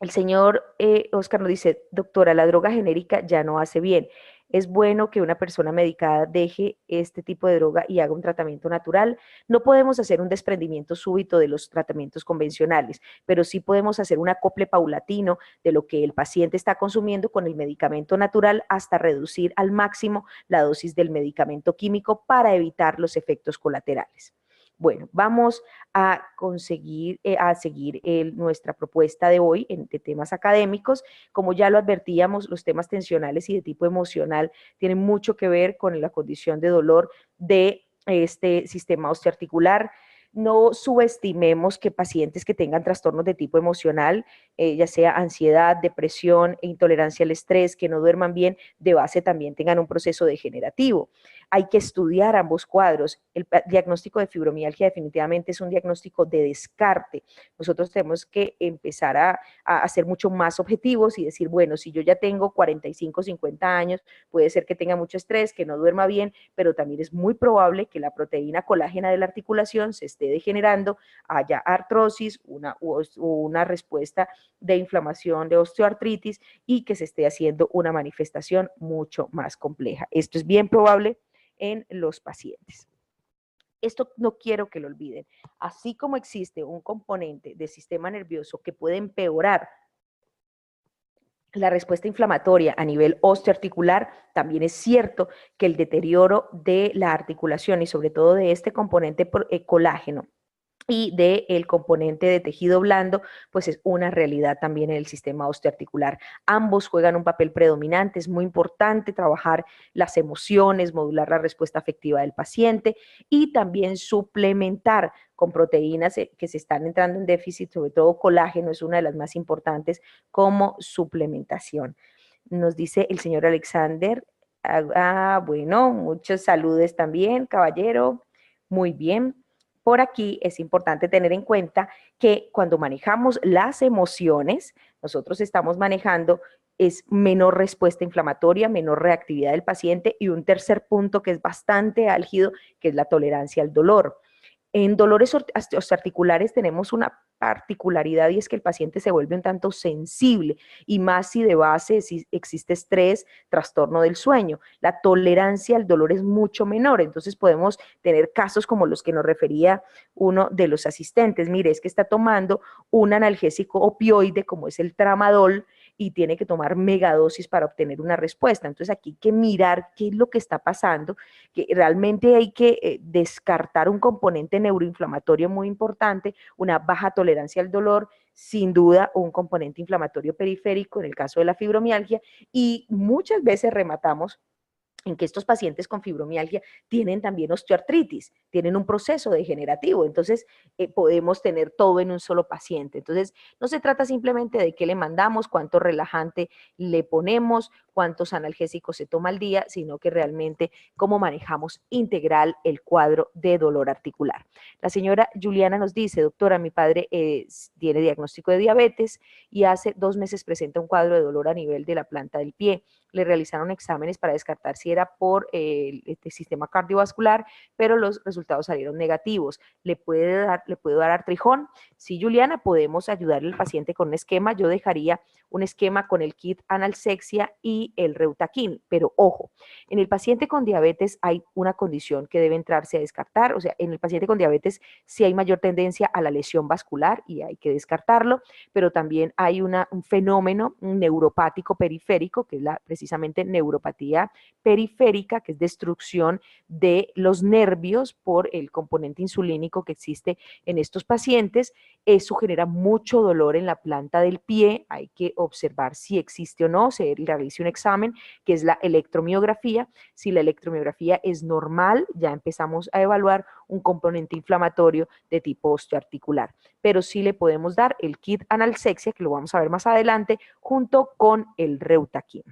Speaker 1: El señor Oscar nos dice, doctora, la droga genérica ya no hace bien. Es bueno que una persona medicada deje este tipo de droga y haga un tratamiento natural. No podemos hacer un desprendimiento súbito de los tratamientos convencionales, pero sí podemos hacer un acople paulatino de lo que el paciente está consumiendo con el medicamento natural hasta reducir al máximo la dosis del medicamento químico para evitar los efectos colaterales. Bueno, vamos a seguir nuestra propuesta de hoy de temas académicos. Como ya lo advertíamos, los temas tensionales y de tipo emocional tienen mucho que ver con la condición de dolor de este sistema osteoarticular. No subestimemos que pacientes que tengan trastornos de tipo emocional, ya sea ansiedad, depresión e intolerancia al estrés, que no duerman bien, de base también tengan un proceso degenerativo. Hay que estudiar ambos cuadros. El diagnóstico de fibromialgia definitivamente es un diagnóstico de descarte. Nosotros tenemos que empezar a ser mucho más objetivos y decir, bueno, si yo ya tengo 45, 50 años, puede ser que tenga mucho estrés, que no duerma bien, pero también es muy probable que la proteína colágena de la articulación se esté degenerando, haya artrosis, una respuesta de inflamación, de osteoartritis y que se esté haciendo una manifestación mucho más compleja. Esto es bien probable en los pacientes. Esto no quiero que lo olviden. Así como existe un componente del sistema nervioso que puede empeorar la respuesta inflamatoria a nivel osteoarticular, también es cierto que el deterioro de la articulación y sobre todo de este componente colágeno y del componente de tejido blando, pues es una realidad también en el sistema osteoarticular. Ambos juegan un papel predominante, es muy importante trabajar las emociones, modular la respuesta afectiva del paciente y también suplementar con proteínas que se están entrando en déficit, sobre todo colágeno es una de las más importantes como suplementación. Nos dice el señor Alexander, bueno, muchos saludos también, caballero, muy bien. Por aquí es importante tener en cuenta que cuando manejamos las emociones, nosotros estamos manejando es menor respuesta inflamatoria, menor reactividad del paciente y un tercer punto que es bastante álgido, que es la tolerancia al dolor. En dolores osteoarticulares tenemos una particularidad y es que el paciente se vuelve un tanto sensible y más si de base si existe estrés, trastorno del sueño. La tolerancia al dolor es mucho menor, entonces podemos tener casos como los que nos refería uno de los asistentes. Mire, es que está tomando un analgésico opioide como es el tramadol y tiene que tomar megadosis para obtener una respuesta. Entonces aquí hay que mirar qué es lo que está pasando, que realmente hay que descartar un componente neuroinflamatorio muy importante, una baja tolerancia al dolor, sin duda un componente inflamatorio periférico en el caso de la fibromialgia, y muchas veces rematamos en que estos pacientes con fibromialgia tienen también osteoartritis, tienen un proceso degenerativo, entonces podemos tener todo en un solo paciente. Entonces, no se trata simplemente de qué le mandamos, cuánto relajante le ponemos, cuántos analgésicos se toma al día, sino que realmente cómo manejamos integral el cuadro de dolor articular. La señora Juliana nos dice, doctora, mi padre tiene diagnóstico de diabetes y hace 2 meses presenta un cuadro de dolor a nivel de la planta del pie. Le realizaron exámenes para descartar si era por el sistema cardiovascular, pero los resultados salieron negativos. ¿Le puedo dar artrijón? Sí, Juliana, podemos ayudarle al paciente con un esquema. Yo dejaría un esquema con el kit analsexia y el Reutaquin, pero ojo, en el paciente con diabetes hay una condición que debe entrarse a descartar, o sea, en el paciente con diabetes sí hay mayor tendencia a la lesión vascular y hay que descartarlo, pero también hay un fenómeno neuropático periférico, que es precisamente neuropatía periférica, que es destrucción de los nervios por el componente insulínico que existe en estos pacientes. Eso genera mucho dolor en la planta del pie, hay que observar si existe o no, se realiza un examen que es la electromiografía. Si la electromiografía es normal, ya empezamos a evaluar un componente inflamatorio de tipo osteoarticular, pero sí le podemos dar el kit analsexia, que lo vamos a ver más adelante, junto con el Reutaquin.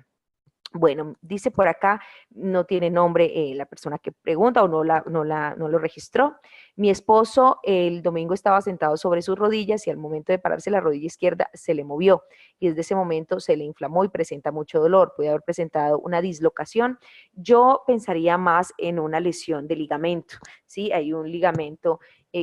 Speaker 1: Bueno, dice por acá, no tiene nombre la persona que pregunta o no lo registró. Mi esposo el domingo estaba sentado sobre sus rodillas y al momento de pararse la rodilla izquierda se le movió y desde ese momento se le inflamó y presenta mucho dolor. Puede haber presentado una dislocación. Yo pensaría más en una lesión de ligamento, ¿sí? Hay un ligamento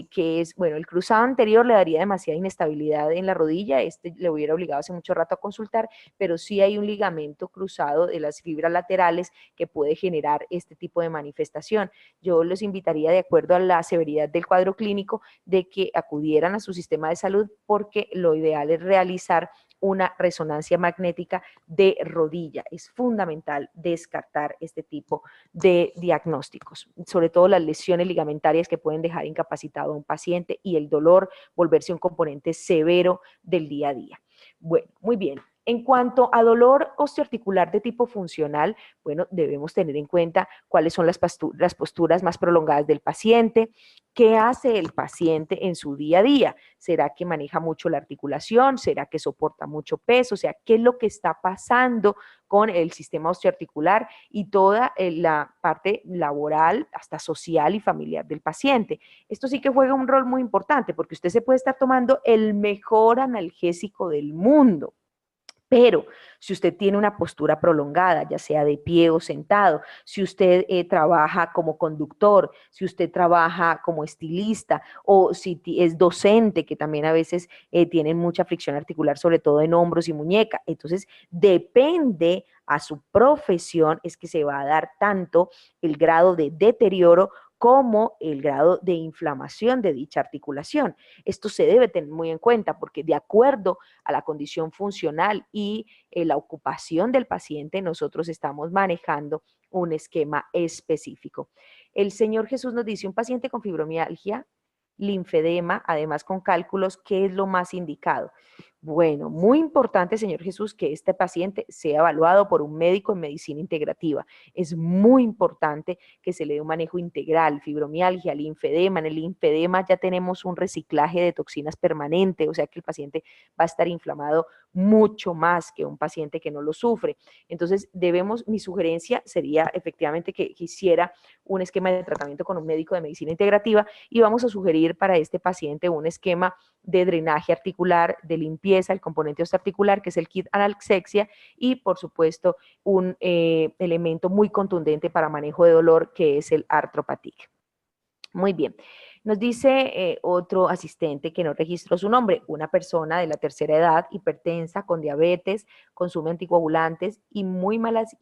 Speaker 1: que es, bueno, el cruzado anterior le daría demasiada inestabilidad en la rodilla, este le hubiera obligado hace mucho rato a consultar, pero sí hay un ligamento cruzado de las fibras laterales que puede generar este tipo de manifestación. Yo los invitaría, de acuerdo a la severidad del cuadro clínico, de que acudieran a su sistema de salud, porque lo ideal es realizar una resonancia magnética de rodilla. Es fundamental descartar este tipo de diagnósticos, sobre todo las lesiones ligamentarias que pueden dejar incapacitado a un paciente y el dolor volverse un componente severo del día a día. Bueno, muy bien. En cuanto a dolor osteoarticular de tipo funcional, bueno, debemos tener en cuenta cuáles son las posturas más prolongadas del paciente, qué hace el paciente en su día a día. ¿Será que maneja mucho la articulación? ¿Será que soporta mucho peso? O sea, ¿qué es lo que está pasando con el sistema osteoarticular y toda la parte laboral, hasta social y familiar del paciente? Esto sí que juega un rol muy importante, porque usted se puede estar tomando el mejor analgésico del mundo, pero si usted tiene una postura prolongada, ya sea de pie o sentado, si usted trabaja como conductor, si usted trabaja como estilista o si es docente, que también a veces tienen mucha fricción articular, sobre todo en hombros y muñeca, entonces depende a su profesión es que se va a dar tanto el grado de deterioro como el grado de inflamación de dicha articulación. Esto se debe tener muy en cuenta porque de acuerdo a la condición funcional y la ocupación del paciente, nosotros estamos manejando un esquema específico. El Señor Jesús nos dice, un paciente con fibromialgia, linfedema, además con cálculos, ¿qué es lo más indicado? Bueno, muy importante, Señor Jesús, que este paciente sea evaluado por un médico en medicina integrativa. Es muy importante que se le dé un manejo integral, fibromialgia, linfedema. En el linfedema ya tenemos un reciclaje de toxinas permanente, o sea que el paciente va a estar inflamado mucho más que un paciente que no lo sufre. Entonces, mi sugerencia sería efectivamente que hiciera un esquema de tratamiento con un médico de medicina integrativa y vamos a sugerir para este paciente un esquema de drenaje articular, de limpieza, el componente osteoarticular, que es el kit analgexia, y por supuesto un elemento muy contundente para manejo de dolor, que es el Arthropatic. Muy bien. Nos dice otro asistente que no registró su nombre, una persona de la tercera edad, hipertensa, con diabetes, consume anticoagulantes y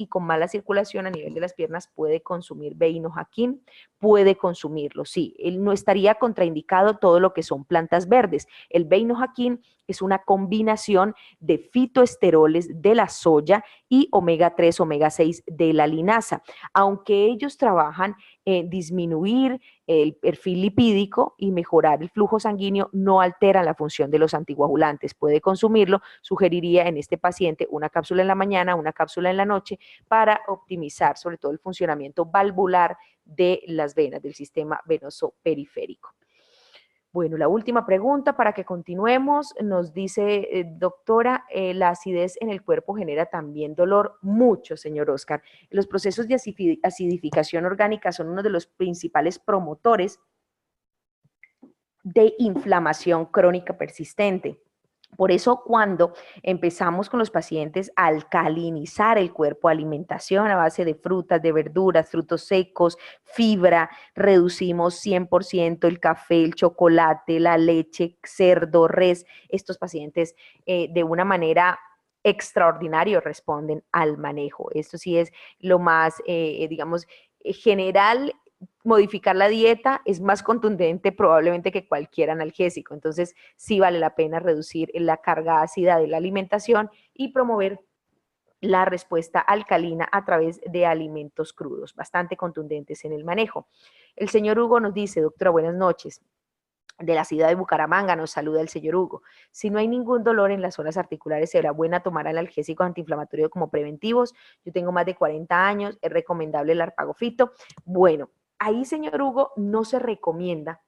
Speaker 1: con mala circulación a nivel de las piernas puede consumir Beinojaquín, puede consumirlo, sí, él no estaría contraindicado todo lo que son plantas verdes. El Beinojaquín es una combinación de fitoesteroles de la soya y omega 3, omega 6 de la linaza, aunque ellos trabajan en disminuir el perfil lipídico y mejorar el flujo sanguíneo, no alteran la función de los anticoagulantes. Puede consumirlo, sugeriría en este paciente una cápsula en la mañana, una cápsula en la noche, para optimizar sobre todo el funcionamiento valvular de las venas, del sistema venoso periférico. Bueno, la última pregunta para que continuemos, nos dice, doctora, la acidez en el cuerpo genera también dolor, mucho, señor Oscar. Los procesos de acidificación orgánica son uno de los principales promotores de inflamación crónica persistente. Por eso cuando empezamos con los pacientes a alcalinizar el cuerpo, alimentación a base de frutas, de verduras, frutos secos, fibra, reducimos 100% el café, el chocolate, la leche, cerdo, res, estos pacientes de una manera extraordinaria responden al manejo. Esto sí es lo más, digamos, general. Modificar la dieta es más contundente probablemente que cualquier analgésico, entonces sí vale la pena reducir la carga ácida de la alimentación y promover la respuesta alcalina a través de alimentos crudos, bastante contundentes en el manejo. El señor Hugo nos dice, doctora, buenas noches. De la ciudad de Bucaramanga nos saluda el señor Hugo. Si no hay ningún dolor en las zonas articulares, será buena tomar analgésicos antiinflamatorios como preventivos. Yo tengo más de 40 años, es recomendable el arpagofito. Bueno, ahí, señor Hugo, no se recomienda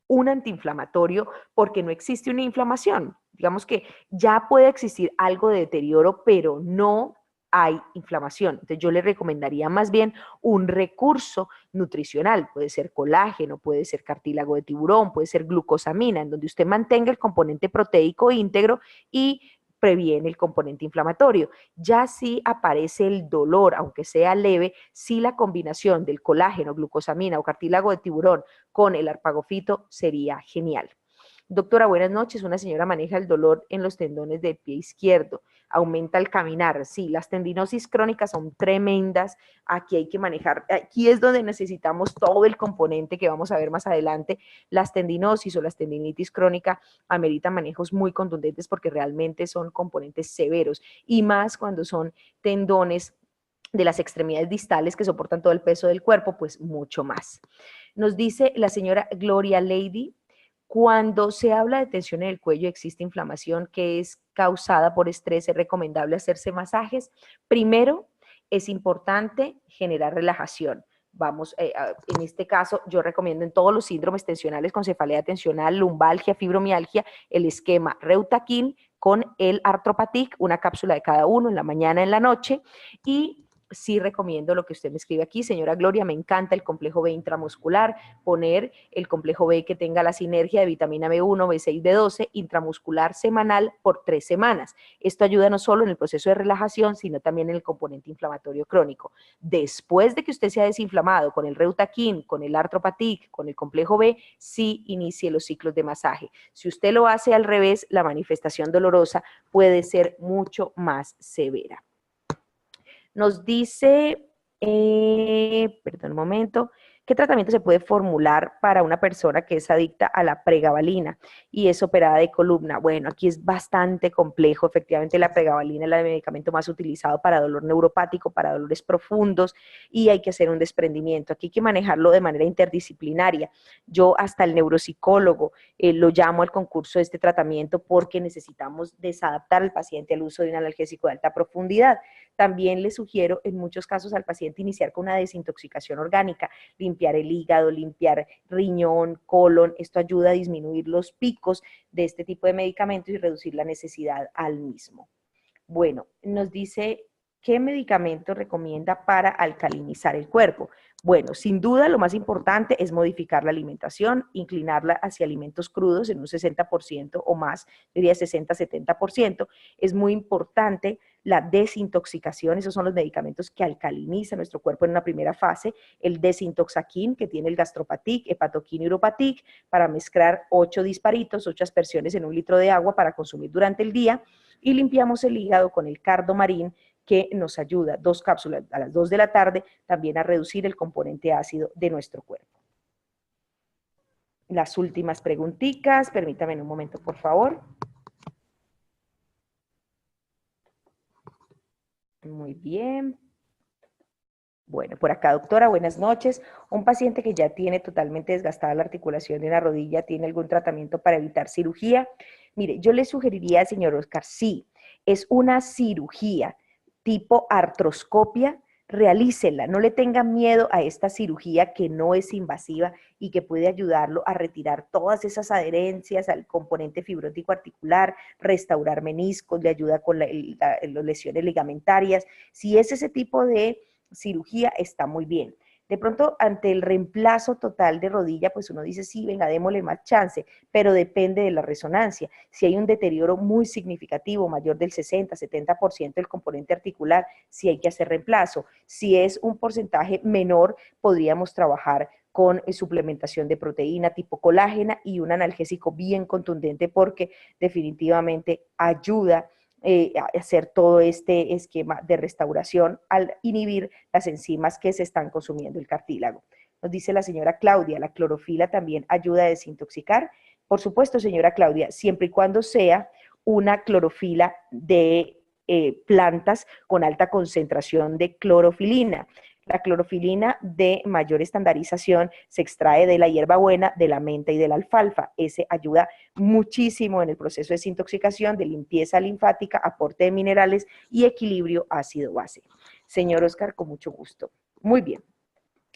Speaker 1: un antiinflamatorio porque no existe una inflamación. Digamos que ya puede existir algo de deterioro, pero no hay inflamación. Entonces yo le recomendaría más bien un recurso nutricional. Puede ser colágeno, puede ser cartílago de tiburón, puede ser glucosamina, en donde usted mantenga el componente proteico íntegro y previene el componente inflamatorio. Ya si aparece el dolor, aunque sea leve, si la combinación del colágeno, glucosamina o cartílago de tiburón con el arpagofito sería genial. Doctora, buenas noches. Una señora maneja el dolor en los tendones del pie izquierdo, aumenta al caminar. Sí, las tendinosis crónicas son tremendas. Aquí hay que manejar, aquí es donde necesitamos todo el componente que vamos a ver más adelante. Las tendinosis o las tendinitis crónica ameritan manejos muy contundentes porque realmente son componentes severos y más cuando son tendones de las extremidades distales que soportan todo el peso del cuerpo, pues mucho más. Nos dice la señora Gloria Lady, cuando se habla de tensión en el cuello, existe inflamación que es causada por estrés, es recomendable hacerse masajes. Primero, es importante generar relajación. Vamos, en este caso, yo recomiendo en todos los síndromes tensionales con cefalea tensional, lumbalgia, fibromialgia, el esquema Reutaquin con el Artropatic, una cápsula de cada uno en la mañana, en la noche, y sí recomiendo lo que usted me escribe aquí, señora Gloria, me encanta el complejo B intramuscular, poner el complejo B que tenga la sinergia de vitamina B1, B6, B12 intramuscular semanal por 3 semanas. Esto ayuda no solo en el proceso de relajación, sino también en el componente inflamatorio crónico. Después de que usted se ha desinflamado con el Reutaquin, con el Artropatic, con el complejo B, sí inicie los ciclos de masaje. Si usted lo hace al revés, la manifestación dolorosa puede ser mucho más severa. Nos dice, perdón un momento, ¿qué tratamiento se puede formular para una persona que es adicta a la pregabalina y es operada de columna? Bueno, aquí es bastante complejo. Efectivamente, la pregabalina es el medicamento más utilizado para dolor neuropático, para dolores profundos, y hay que hacer un desprendimiento. Aquí hay que manejarlo de manera interdisciplinaria. Yo hasta el neuropsicólogo lo llamo al concurso de este tratamiento porque necesitamos desadaptar al paciente al uso de un analgésico de alta profundidad. También le sugiero en muchos casos al paciente iniciar con una desintoxicación orgánica, limpiar el hígado, limpiar riñón, colon. Esto ayuda a disminuir los picos de este tipo de medicamentos y reducir la necesidad al mismo. Bueno, nos dice ¿Qué medicamento recomienda para alcalinizar el cuerpo? Bueno, sin duda lo más importante es modificar la alimentación, inclinarla hacia alimentos crudos en un 60% o más, diría 60-70%. Es muy importante la desintoxicación, esos son los medicamentos que alcalinizan nuestro cuerpo en una primera fase, el desintoxaquín, que tiene el gastropatic, hepatoquín y uropatic, para mezclar 8 disparitos, 8 aspersiones en un litro de agua para consumir durante el día, y limpiamos el hígado con el cardomarín, que nos ayuda, 2 cápsulas a las 2 de la tarde, también a reducir el componente ácido de nuestro cuerpo. Las últimas preguntitas, permítame un momento, por favor. Muy bien. Bueno, por acá, doctora, buenas noches. Un paciente que ya tiene totalmente desgastada la articulación de la rodilla, ¿tiene algún tratamiento para evitar cirugía? Mire, yo le sugeriría, señor Oscar, sí, es una cirugía tipo artroscopia, realícela, no le tenga miedo a esta cirugía que no es invasiva y que puede ayudarlo a retirar todas esas adherencias al componente fibrótico articular, restaurar meniscos, le ayuda con las lesiones ligamentarias. Si es ese tipo de cirugía, está muy bien. De pronto, ante el reemplazo total de rodilla, pues uno dice, sí, venga, démosle más chance, pero depende de la resonancia. Si hay un deterioro muy significativo, mayor del 60-70% del componente articular, sí hay que hacer reemplazo. Si es un porcentaje menor, podríamos trabajar con suplementación de proteína tipo colágena y un analgésico bien contundente porque definitivamente ayuda a hacer todo este esquema de restauración al inhibir las enzimas que se están consumiendo el cartílago. Nos dice la señora Claudia, ¿la clorofila también ayuda a desintoxicar? Por supuesto, señora Claudia, siempre y cuando sea una clorofila de plantas con alta concentración de clorofilina. La clorofilina de mayor estandarización se extrae de la hierbabuena, de la menta y de la alfalfa. Ese ayuda muchísimo en el proceso de desintoxicación, de limpieza linfática, aporte de minerales y equilibrio ácido-base. Señor Oscar, con mucho gusto. Muy bien.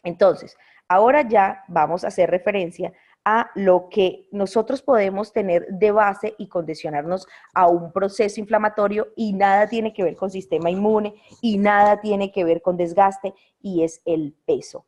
Speaker 1: Entonces, ahora ya vamos a hacer referencia a lo que nosotros podemos tener de base y condicionarnos a un proceso inflamatorio y nada tiene que ver con sistema inmune y nada tiene que ver con desgaste y es el peso.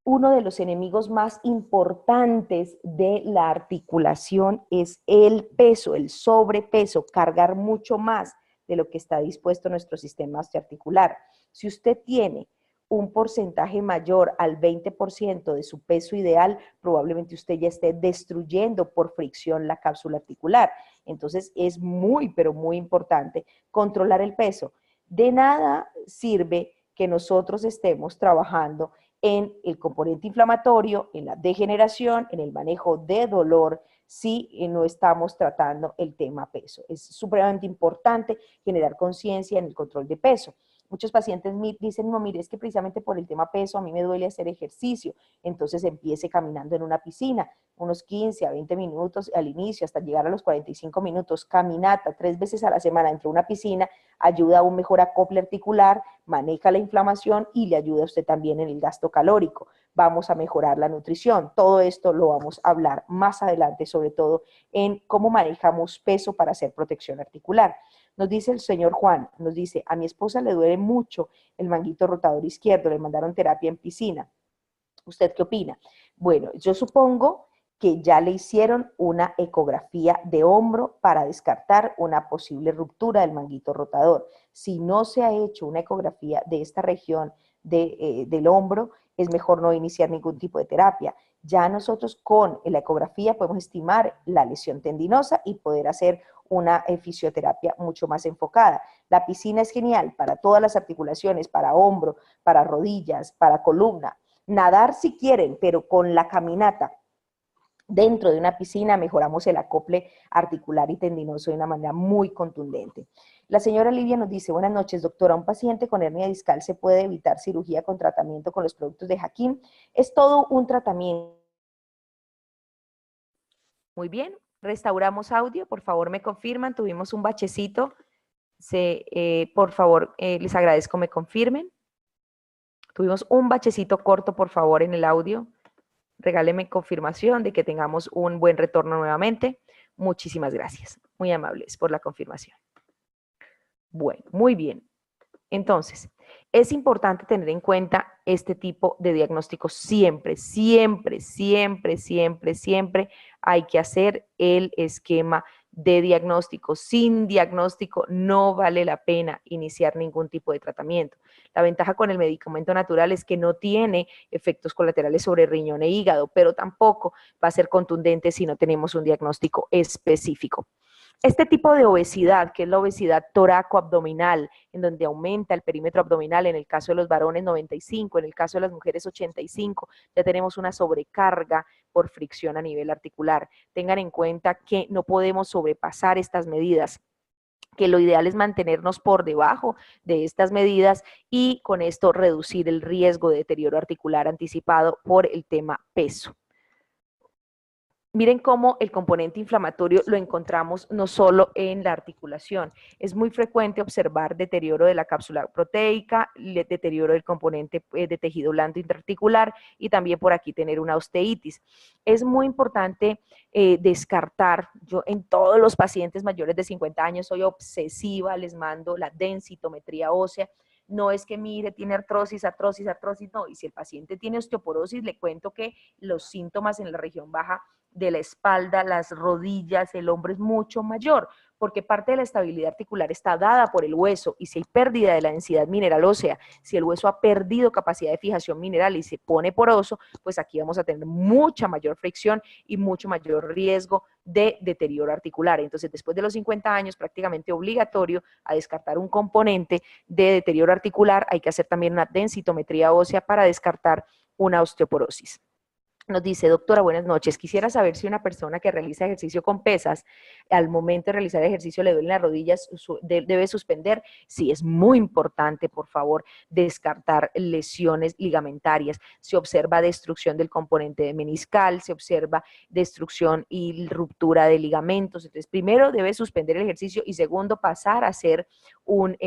Speaker 1: Uno de los enemigos más importantes de la articulación es el peso, el sobrepeso, cargar mucho más de lo que está dispuesto nuestro sistema osteoarticular. Si usted tiene un porcentaje mayor al 20% de su peso ideal, probablemente usted ya esté destruyendo por fricción la cápsula articular. Entonces es muy, pero muy importante controlar el peso. De nada sirve que nosotros estemos trabajando en el componente inflamatorio, en la degeneración, en el manejo de dolor, si no estamos tratando el tema peso. Es supremamente importante generar conciencia en el control de peso. Muchos pacientes dicen, no, mire, es que precisamente por el tema peso a mí me duele hacer ejercicio, entonces empiece caminando en una piscina, unos 15 a 20 minutos al inicio, hasta llegar a los 45 minutos, caminata 3 veces a la semana dentro de una piscina, ayuda a un mejor acople articular, maneja la inflamación y le ayuda a usted también en el gasto calórico. Vamos a mejorar la nutrición. Todo esto lo vamos a hablar más adelante, sobre todo en cómo manejamos peso para hacer protección articular. Nos dice el señor Juan, nos dice, a mi esposa le duele mucho el manguito rotador izquierdo, le mandaron terapia en piscina. ¿Usted qué opina? Bueno, yo supongo que ya le hicieron una ecografía de hombro para descartar una posible ruptura del manguito rotador. Si no se ha hecho una ecografía de esta región del hombro, es mejor no iniciar ningún tipo de terapia. Ya nosotros con la ecografía podemos estimar la lesión tendinosa y poder hacer una fisioterapia mucho más enfocada. La piscina es genial para todas las articulaciones, para hombro, para rodillas, para columna. Nadar si quieren, pero con la caminata dentro de una piscina mejoramos el acople articular y tendinoso de una manera muy contundente. La señora Livia nos dice, buenas noches, doctora, ¿un paciente con hernia discal se puede evitar cirugía con tratamiento con los productos de Hakim? Es todo un tratamiento. Muy bien, restauramos audio, por favor me confirman, tuvimos un bachecito, por favor les agradezco me confirmen. Tuvimos un bachecito corto, por favor, en el audio. Regáleme confirmación de que tengamos un buen retorno nuevamente. Muchísimas gracias. Muy amables por la confirmación. Bueno, muy bien. Entonces, es importante tener en cuenta este tipo de diagnósticos siempre, siempre, siempre, siempre, siempre hay que hacer el esquema de diagnóstico. Sin diagnóstico no vale la pena iniciar ningún tipo de tratamiento. La ventaja con el medicamento natural es que no tiene efectos colaterales sobre riñón e hígado, pero tampoco va a ser contundente si no tenemos un diagnóstico específico. Este tipo de obesidad, que es la obesidad toracoabdominal, en donde aumenta el perímetro abdominal, en el caso de los varones 95, en el caso de las mujeres 85, ya tenemos una sobrecarga por fricción a nivel articular. Tengan en cuenta que no podemos sobrepasar estas medidas, que lo ideal es mantenernos por debajo de estas medidas y con esto reducir el riesgo de deterioro articular anticipado por el tema peso. Miren cómo el componente inflamatorio lo encontramos no solo en la articulación. Es muy frecuente observar deterioro de la cápsula proteica, deterioro del componente de tejido blando intraarticular y también por aquí tener una osteitis. Es muy importante descartar, yo en todos los pacientes mayores de 50 años soy obsesiva, les mando la densitometría ósea. No es que mire, tiene artrosis, artrosis, artrosis, no. Y si el paciente tiene osteoporosis, le cuento que los síntomas en la región baja de la espalda, las rodillas, el hombro es mucho mayor, porque parte de la estabilidad articular está dada por el hueso, y si hay pérdida de la densidad mineral ósea, si el hueso ha perdido capacidad de fijación mineral y se pone poroso, pues aquí vamos a tener mucha mayor fricción y mucho mayor riesgo de deterioro articular. Entonces, después de los 50 años, prácticamente obligatorio a descartar un componente de deterioro articular. Hay que hacer también una densitometría ósea para descartar una osteoporosis. Nos dice, doctora, buenas noches. Quisiera saber si una persona que realiza ejercicio con pesas, al momento de realizar ejercicio le duelen las rodillas, debe suspender. Sí, es muy importante, por favor, descartar lesiones ligamentarias. Se observa destrucción del componente de meniscal, se observa destrucción y ruptura de ligamentos. Entonces, primero debe suspender el ejercicio y segundo, pasar a hacer un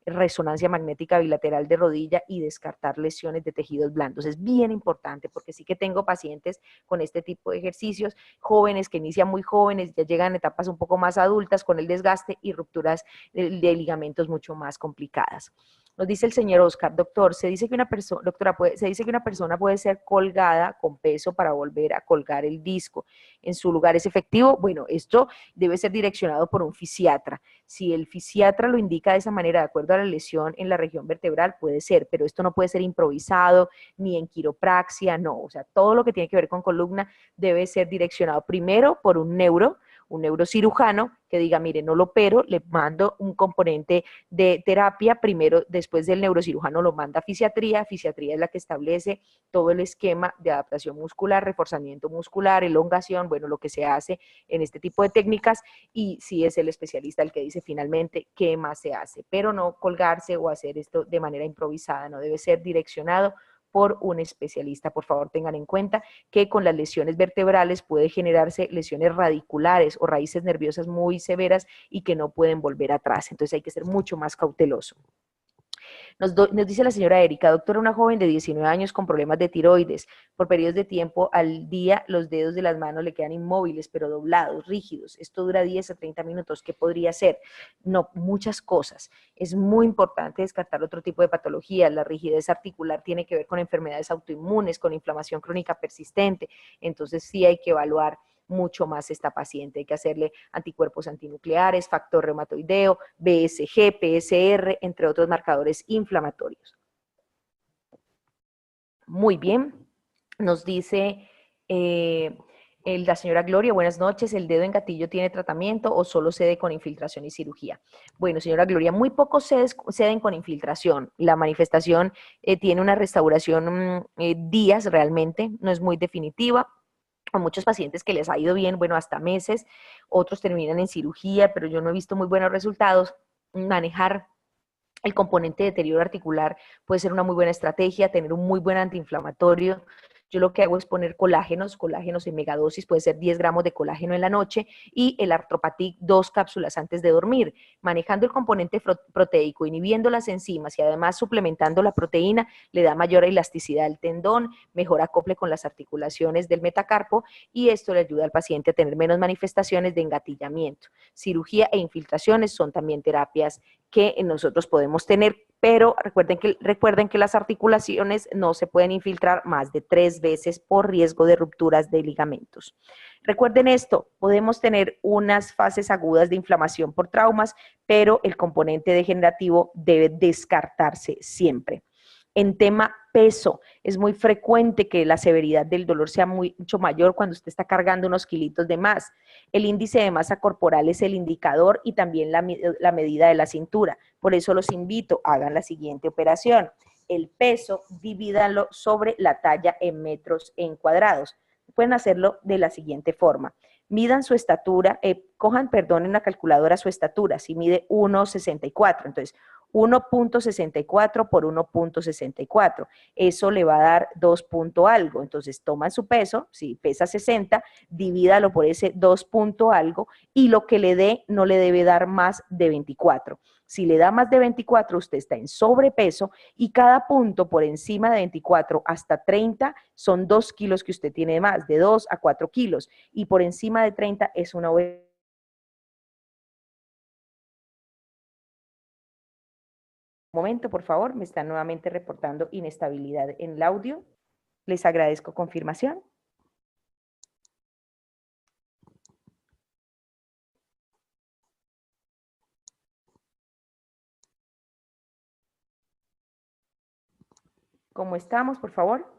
Speaker 1: resonancia magnética bilateral de rodilla y descartar lesiones de tejidos blandos. Es bien importante porque sí que tengo pacientes con este tipo de ejercicios, jóvenes que inician muy jóvenes, ya llegan a etapas un poco más adultas con el desgaste y rupturas de ligamentos mucho más complicadas. Nos dice el señor Oscar, doctor, se dice que una persona, doctora, se dice que una persona puede ser colgada con peso para volver a colgar el disco en su lugar. ¿Es efectivo? Bueno, esto debe ser direccionado por un fisiatra. Si el fisiatra lo indica de esa manera, de acuerdo a la lesión en la región vertebral, puede ser, pero esto no puede ser improvisado, ni en quiropraxia, no. O sea, todo lo que tiene que ver con columna debe ser direccionado primero por un neurocirujano que diga, mire, no lo opero, le mando un componente de terapia, primero, después del neurocirujano lo manda a fisiatría, fisiatría es la que establece todo el esquema de adaptación muscular, reforzamiento muscular, elongación, bueno, lo que se hace en este tipo de técnicas, y si es el especialista el que dice finalmente qué más se hace, pero no colgarse o hacer esto de manera improvisada, no debe ser direccionado por un especialista. Por favor, tengan en cuenta que con las lesiones vertebrales puede generarse lesiones radiculares o raíces nerviosas muy severas y que no pueden volver atrás. Entonces hay que ser mucho más cauteloso. Nos dice la señora Erika, doctora, una joven de 19 años con problemas de tiroides. Por periodos de tiempo al día, los dedos de las manos le quedan inmóviles, pero doblados, rígidos. Esto dura 10 a 30 minutos. ¿Qué podría ser? No, muchas cosas. Es muy importante descartar otro tipo de patologías. La rigidez articular tiene que ver con enfermedades autoinmunes, con inflamación crónica persistente. Entonces sí hay que evaluar mucho más esta paciente. Hay que hacerle anticuerpos antinucleares, factor reumatoideo, BSG, PSR, entre otros marcadores inflamatorios. Muy bien. Nos dice la señora Gloria, buenas noches, ¿el dedo en gatillo tiene tratamiento o solo cede con infiltración y cirugía? Bueno, señora Gloria, muy pocos ceden con infiltración. La manifestación tiene una restauración días realmente, no es muy definitiva. A muchos pacientes que les ha ido bien, bueno, hasta meses, otros terminan en cirugía, pero yo no he visto muy buenos resultados. Manejar el componente de deterioro articular puede ser una muy buena estrategia, tener un muy buen antiinflamatorio, yo lo que hago es poner colágenos en megadosis, puede ser 10 gramos de colágeno en la noche, y el Arthropatic 2 cápsulas antes de dormir, manejando el componente proteico, inhibiendo las enzimas y además suplementando la proteína, le da mayor elasticidad al tendón, mejor acople con las articulaciones del metacarpo, y esto le ayuda al paciente a tener menos manifestaciones de engatillamiento. Cirugía e infiltraciones son también terapias que nosotros podemos tener, pero recuerden que las articulaciones no se pueden infiltrar más de 3 veces por riesgo de rupturas de ligamentos. Recuerden esto, podemos tener unas fases agudas de inflamación por traumas, pero el componente degenerativo debe descartarse siempre. En tema peso, es muy frecuente que la severidad del dolor sea mucho mayor cuando usted está cargando unos kilitos de más. El índice de masa corporal es el indicador y también la medida de la cintura. Por eso los invito, hagan la siguiente operación. El peso, divídanlo sobre la talla en metros en cuadrados. Pueden hacerlo de la siguiente forma. Midan su estatura, cojan en la calculadora su estatura, si mide 1,64, entonces 1.64 por 1.64, eso le va a dar 2 punto algo, entonces toman su peso, si pesa 60, divídalo por ese 2 punto algo y lo que le dé no le debe dar más de 24. Si le da más de 24, usted está en sobrepeso y cada punto por encima de 24 hasta 30 son 2 kilos que usted tiene de más, de 2 a 4 kilos, y por encima de 30 es una obesidad. Un momento, por favor, me están nuevamente reportando inestabilidad en el audio. Les agradezco confirmación. ¿Cómo estamos, por favor?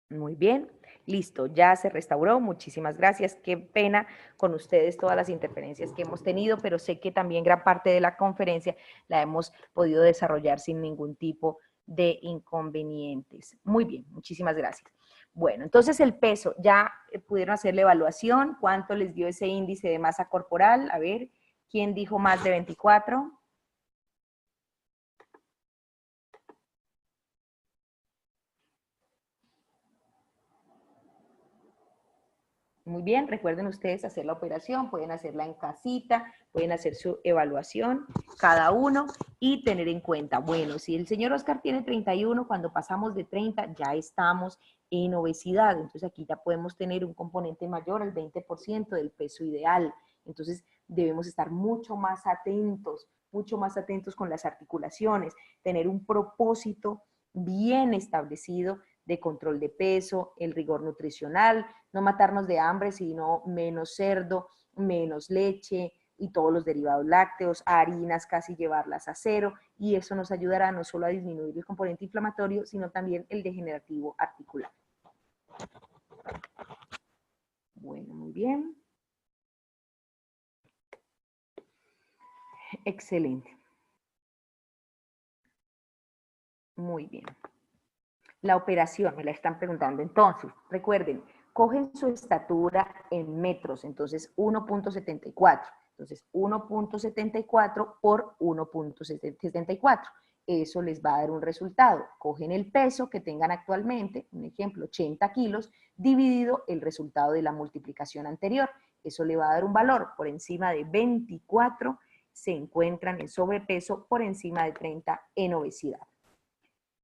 Speaker 1: Muy bien, listo, ya se restauró, muchísimas gracias, qué pena con ustedes todas las interferencias que hemos tenido, pero sé que también gran parte de la conferencia la hemos podido desarrollar sin ningún tipo de inconvenientes. Muy bien, muchísimas gracias. Bueno, entonces el peso, ya pudieron hacer la evaluación, ¿cuánto les dio ese índice de masa corporal? A ver, ¿quién dijo más de 24? Muy bien, recuerden ustedes hacer la operación, pueden hacerla en casita, pueden hacer su evaluación cada uno y tener en cuenta, bueno, si el señor Oscar tiene 31, cuando pasamos de 30 ya estamos en obesidad, entonces aquí ya podemos tener un componente mayor, el 20% del peso ideal, entonces debemos estar mucho más atentos con las articulaciones, tener un propósito bien establecido de control de peso, el rigor nutricional, no matarnos de hambre, sino menos cerdo, menos leche y todos los derivados lácteos, harinas casi llevarlas a cero, y eso nos ayudará no solo a disminuir el componente inflamatorio, sino también el degenerativo articular. Bueno, muy bien. Excelente. Muy bien. La operación, me la están preguntando. Entonces, recuerden, cogen su estatura en metros, entonces 1.74. Entonces, 1.74 por 1.74. Eso les va a dar un resultado. Cogen el peso que tengan actualmente, un ejemplo, 80 kilos, dividido el resultado de la multiplicación anterior. Eso le va a dar un valor. Por encima de 24 se encuentran en sobrepeso, por encima de 30 en obesidad.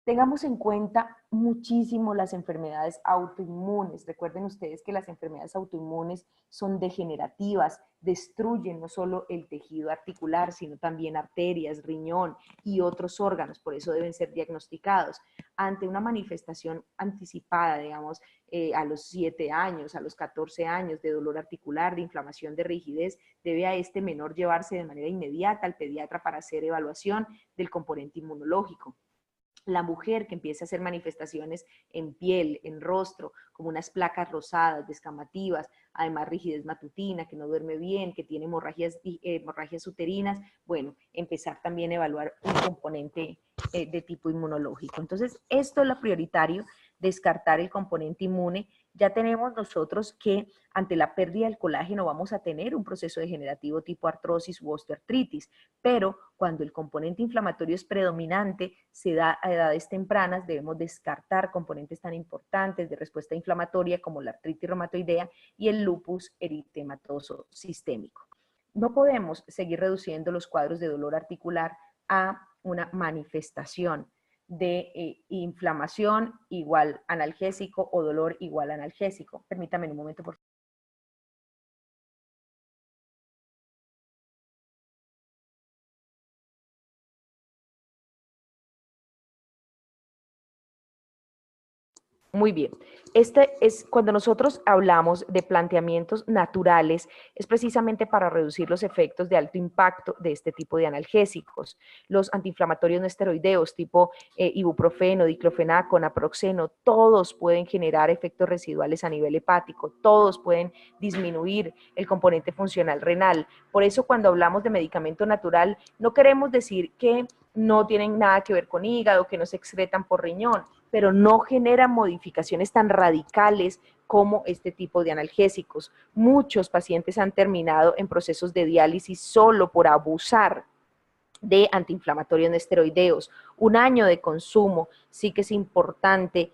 Speaker 1: Tengamos en cuenta muchísimo las enfermedades autoinmunes. Recuerden ustedes que las enfermedades autoinmunes son degenerativas, destruyen no solo el tejido articular, sino también arterias, riñón y otros órganos, por eso deben ser diagnosticados. Ante una manifestación anticipada, digamos, a los 7 años, a los 14 años de dolor articular, de inflamación, de rigidez, debe a este menor llevarse de manera inmediata al pediatra para hacer evaluación del componente inmunológico. La mujer que empieza a hacer manifestaciones en piel, en rostro, como unas placas rosadas, descamativas, además rigidez matutina, que no duerme bien, que tiene hemorragias uterinas, bueno, empezar también a evaluar un componente de tipo inmunológico. Entonces, esto es lo prioritario descartar el componente inmune, ya tenemos nosotros que ante la pérdida del colágeno vamos a tener un proceso degenerativo tipo artrosis u osteoartritis, pero cuando el componente inflamatorio es predominante, se da a edades tempranas, debemos descartar componentes tan importantes de respuesta inflamatoria como la artritis reumatoidea y el lupus eritematoso sistémico. No podemos seguir reduciendo los cuadros de dolor articular a una manifestación de inflamación igual analgésico o dolor igual analgésico. Permítame un momento, por favor. Muy bien. Este es cuando nosotros hablamos de planteamientos naturales, es precisamente para reducir los efectos de alto impacto de este tipo de analgésicos. Los antiinflamatorios no esteroideos tipo ibuprofeno, diclofenaco, naproxeno, todos pueden generar efectos residuales a nivel hepático, todos pueden disminuir el componente funcional renal. Por eso cuando hablamos de medicamento natural, no queremos decir que no tienen nada que ver con hígado, que no se excretan por riñón, pero no generan modificaciones tan radicales como este tipo de analgésicos. Muchos pacientes han terminado en procesos de diálisis solo por abusar de antiinflamatorios no esteroideos. Un año de consumo, sí que es importante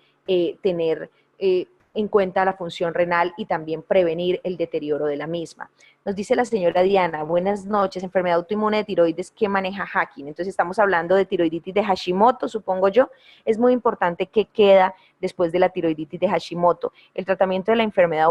Speaker 1: tener en cuenta la función renal y también prevenir el deterioro de la misma. Nos dice la señora Diana, buenas noches, enfermedad autoinmune de tiroides, ¿qué maneja Hacking? Entonces estamos hablando de tiroiditis de Hashimoto, supongo yo. Es muy importante qué queda después de la tiroiditis de Hashimoto. El tratamiento de la enfermedad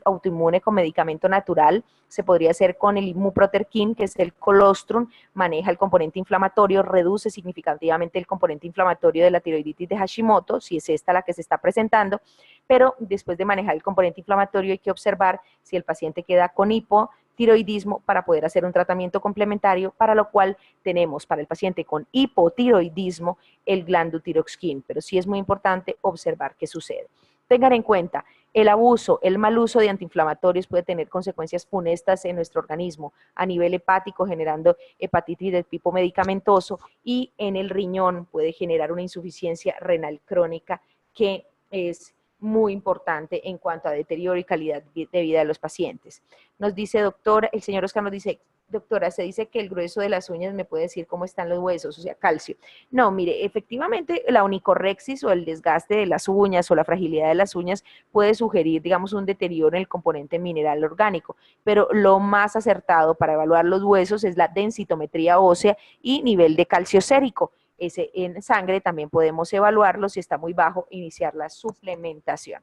Speaker 1: autoinmune con medicamento natural se podría hacer con el imuproterquín, que es el colostrum, maneja el componente inflamatorio, reduce significativamente el componente inflamatorio de la tiroiditis de Hashimoto, si es esta la que se está presentando, pero después de manejar el componente inflamatorio hay que observar si el paciente queda con hipotiroidismo para poder hacer un tratamiento complementario, para lo cual tenemos para el paciente con hipotiroidismo el glandutiroxin, pero sí es muy importante observar qué sucede. Tengan en cuenta, el abuso, el mal uso de antiinflamatorios puede tener consecuencias funestas en nuestro organismo, a nivel hepático generando hepatitis de tipo medicamentoso y en el riñón puede generar una insuficiencia renal crónica que es muy importante en cuanto a deterioro y calidad de vida de los pacientes. Nos dice, doctor, el señor Oscar nos dice, doctora, se dice que el grueso de las uñas me puede decir cómo están los huesos, o sea, calcio. No, mire, efectivamente la onicorrexis o el desgaste de las uñas o la fragilidad de las uñas puede sugerir, digamos, un deterioro en el componente mineral orgánico, pero lo más acertado para evaluar los huesos es la densitometría ósea y nivel de calcio sérico. Ese en sangre también podemos evaluarlo, si está muy bajo, iniciar la suplementación.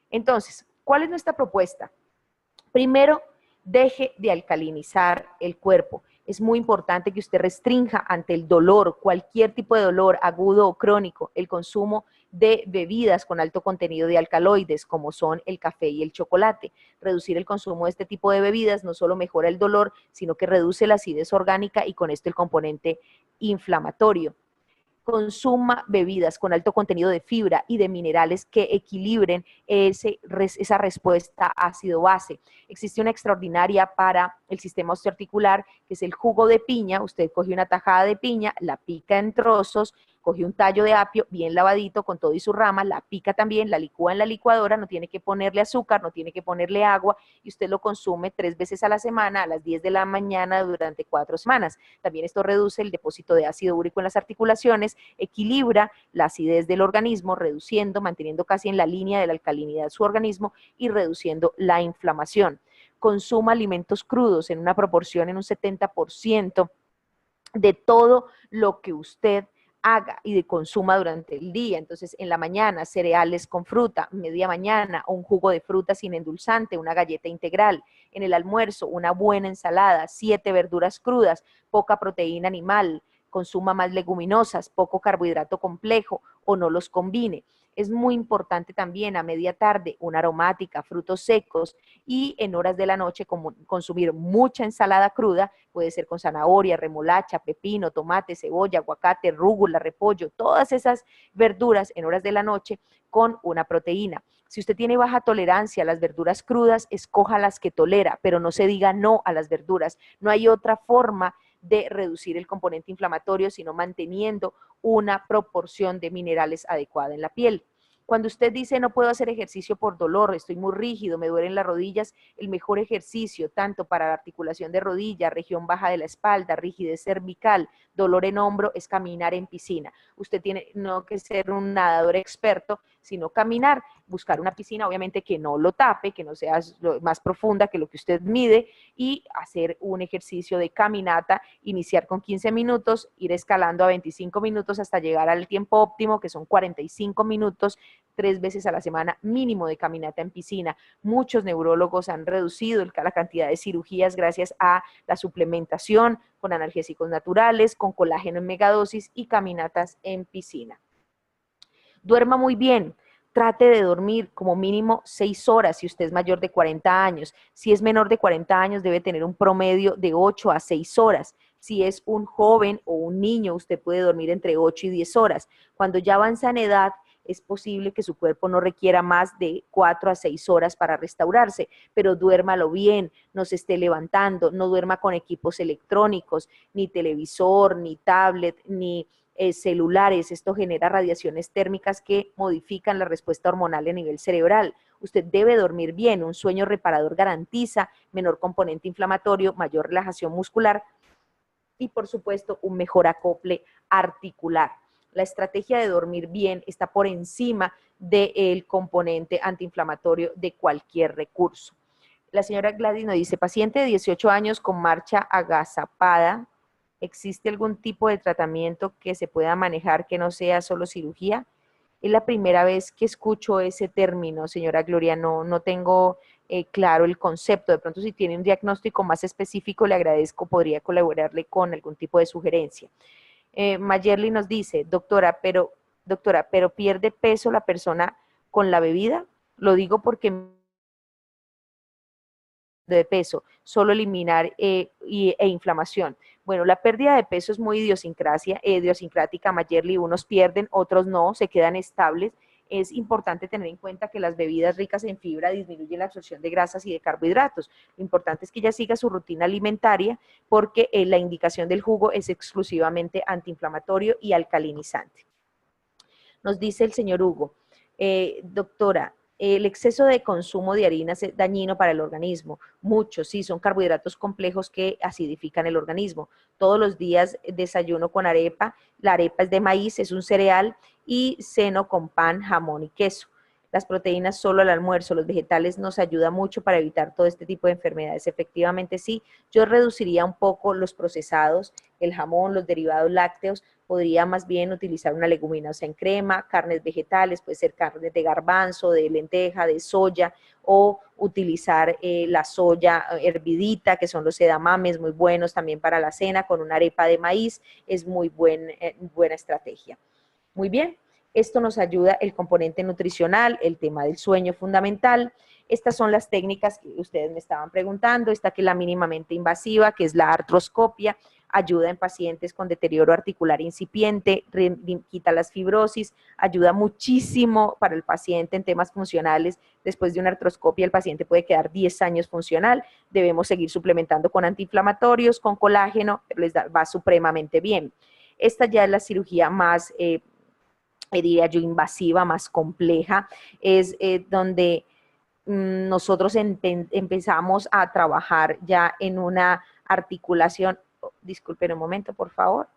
Speaker 1: Entonces, ¿cuál es nuestra propuesta? Primero, deje de alcalinizar el cuerpo. Es muy importante que usted restrinja ante el dolor, cualquier tipo de dolor, agudo o crónico, el consumo de bebidas con alto contenido de alcaloides, como son el café y el chocolate. Reducir el consumo de este tipo de bebidas no solo mejora el dolor, sino que reduce la acidez orgánica y con esto el componente inflamatorio. Consuma bebidas con alto contenido de fibra y de minerales que equilibren esa respuesta ácido-base. Existe una extraordinaria para el sistema osteoarticular, que es el jugo de piña. Usted coge una tajada de piña, la pica en trozos, coge un tallo de apio bien lavadito con todo y su rama, la pica también, la licúa en la licuadora, no tiene que ponerle azúcar, no tiene que ponerle agua, y usted lo consume 3 veces a la semana, a las 10 de la mañana durante 4 semanas. También esto reduce el depósito de ácido úrico en las articulaciones, equilibra la acidez del organismo, reduciendo, manteniendo casi en la línea de la alcalinidad de su organismo y reduciendo la inflamación. Consuma alimentos crudos en una proporción en un 70% de todo lo que usted haga y de consuma durante el día. Entonces, en la mañana, cereales con fruta, media mañana, un jugo de fruta sin endulzante, una galleta integral. En el almuerzo, una buena ensalada, 7 verduras crudas, poca proteína animal, consuma más leguminosas, poco carbohidrato complejo o no los combine. Es muy importante también a media tarde una aromática, frutos secos y en horas de la noche consumir mucha ensalada cruda, puede ser con zanahoria, remolacha, pepino, tomate, cebolla, aguacate, rúgula, repollo, todas esas verduras en horas de la noche con una proteína. Si usted tiene baja tolerancia a las verduras crudas, escoja las que tolera, pero no se diga no a las verduras. No hay otra forma de reducir el componente inflamatorio, sino manteniendo una proporción de minerales adecuada en la piel. Cuando usted dice no puedo hacer ejercicio por dolor, estoy muy rígido, me duelen las rodillas, el mejor ejercicio, tanto para la articulación de rodilla, región baja de la espalda, rigidez cervical, dolor en hombro, es caminar en piscina. Usted tiene no que ser un nadador experto, sino caminar, buscar una piscina, obviamente que no lo tape, que no sea más profunda que lo que usted mide, y hacer un ejercicio de caminata, iniciar con 15 minutos, ir escalando a 25 minutos hasta llegar al tiempo óptimo, que son 45 minutos, 3 veces a la semana mínimo de caminata en piscina. Muchos neurólogos han reducido la cantidad de cirugías gracias a la suplementación con analgésicos naturales, con colágeno en megadosis y caminatas en piscina. Duerma muy bien. Trate de dormir como mínimo 6 horas si usted es mayor de 40 años. Si es menor de 40 años, debe tener un promedio de 8 a 6 horas. Si es un joven o un niño, usted puede dormir entre 8 y 10 horas. Cuando ya avanza en edad, es posible que su cuerpo no requiera más de 4 a 6 horas para restaurarse, pero duérmalo bien, no se esté levantando, no duerma con equipos electrónicos, ni televisor, ni tablet, ni celulares. Esto genera radiaciones térmicas que modifican la respuesta hormonal a nivel cerebral. Usted debe dormir bien, un sueño reparador garantiza menor componente inflamatorio, mayor relajación muscular y por supuesto un mejor acople articular. La estrategia de dormir bien está por encima del componente antiinflamatorio de cualquier recurso. La señora Gladys nos dice, paciente de 18 años con marcha agazapada, ¿existe algún tipo de tratamiento que se pueda manejar que no sea solo cirugía? Es la primera vez que escucho ese término, señora Gloria, no tengo claro el concepto. De pronto, si tiene un diagnóstico más específico, le agradezco, podría colaborarle con algún tipo de sugerencia. Mayerly nos dice, doctora, pero ¿pierde peso la persona con la bebida? Lo digo porque de peso, solo eliminar e inflamación. Bueno, la pérdida de peso es muy idiosincrática, Mayerly, unos pierden, otros no, se quedan estables. Es importante tener en cuenta que las bebidas ricas en fibra disminuyen la absorción de grasas y de carbohidratos. Lo importante es que ella siga su rutina alimentaria porque la indicación del jugo es exclusivamente antiinflamatorio y alcalinizante. Nos dice el señor Hugo, doctora, el exceso de consumo de harinas es dañino para el organismo. Muchos, sí, son carbohidratos complejos que acidifican el organismo. Todos los días desayuno con arepa. La arepa es de maíz, es un cereal, y ceno con pan, jamón y queso. Las proteínas solo al almuerzo, los vegetales nos ayudan mucho para evitar todo este tipo de enfermedades. Efectivamente, sí, yo reduciría un poco los procesados, el jamón, los derivados lácteos, podría más bien utilizar una leguminosa en crema, carnes vegetales, puede ser carnes de garbanzo, de lenteja, de soya, o utilizar la soya hervidita, que son los edamames, muy buenos también para la cena, con una arepa de maíz, es muy buena estrategia. Muy bien, esto nos ayuda el componente nutricional, el tema del sueño fundamental. Estas son las técnicas que ustedes me estaban preguntando. Esta que es la mínimamente invasiva, que es la artroscopia, ayuda en pacientes con deterioro articular incipiente, quita las fibrosis, ayuda muchísimo para el paciente en temas funcionales. Después de una artroscopia el paciente puede quedar 10 años funcional. Debemos seguir suplementando con antiinflamatorios, con colágeno, pero va supremamente bien. Esta ya es la cirugía más, diría yo, invasiva, más compleja, es donde nosotros empezamos a trabajar ya en una articulación. Disculpen un momento, por favor.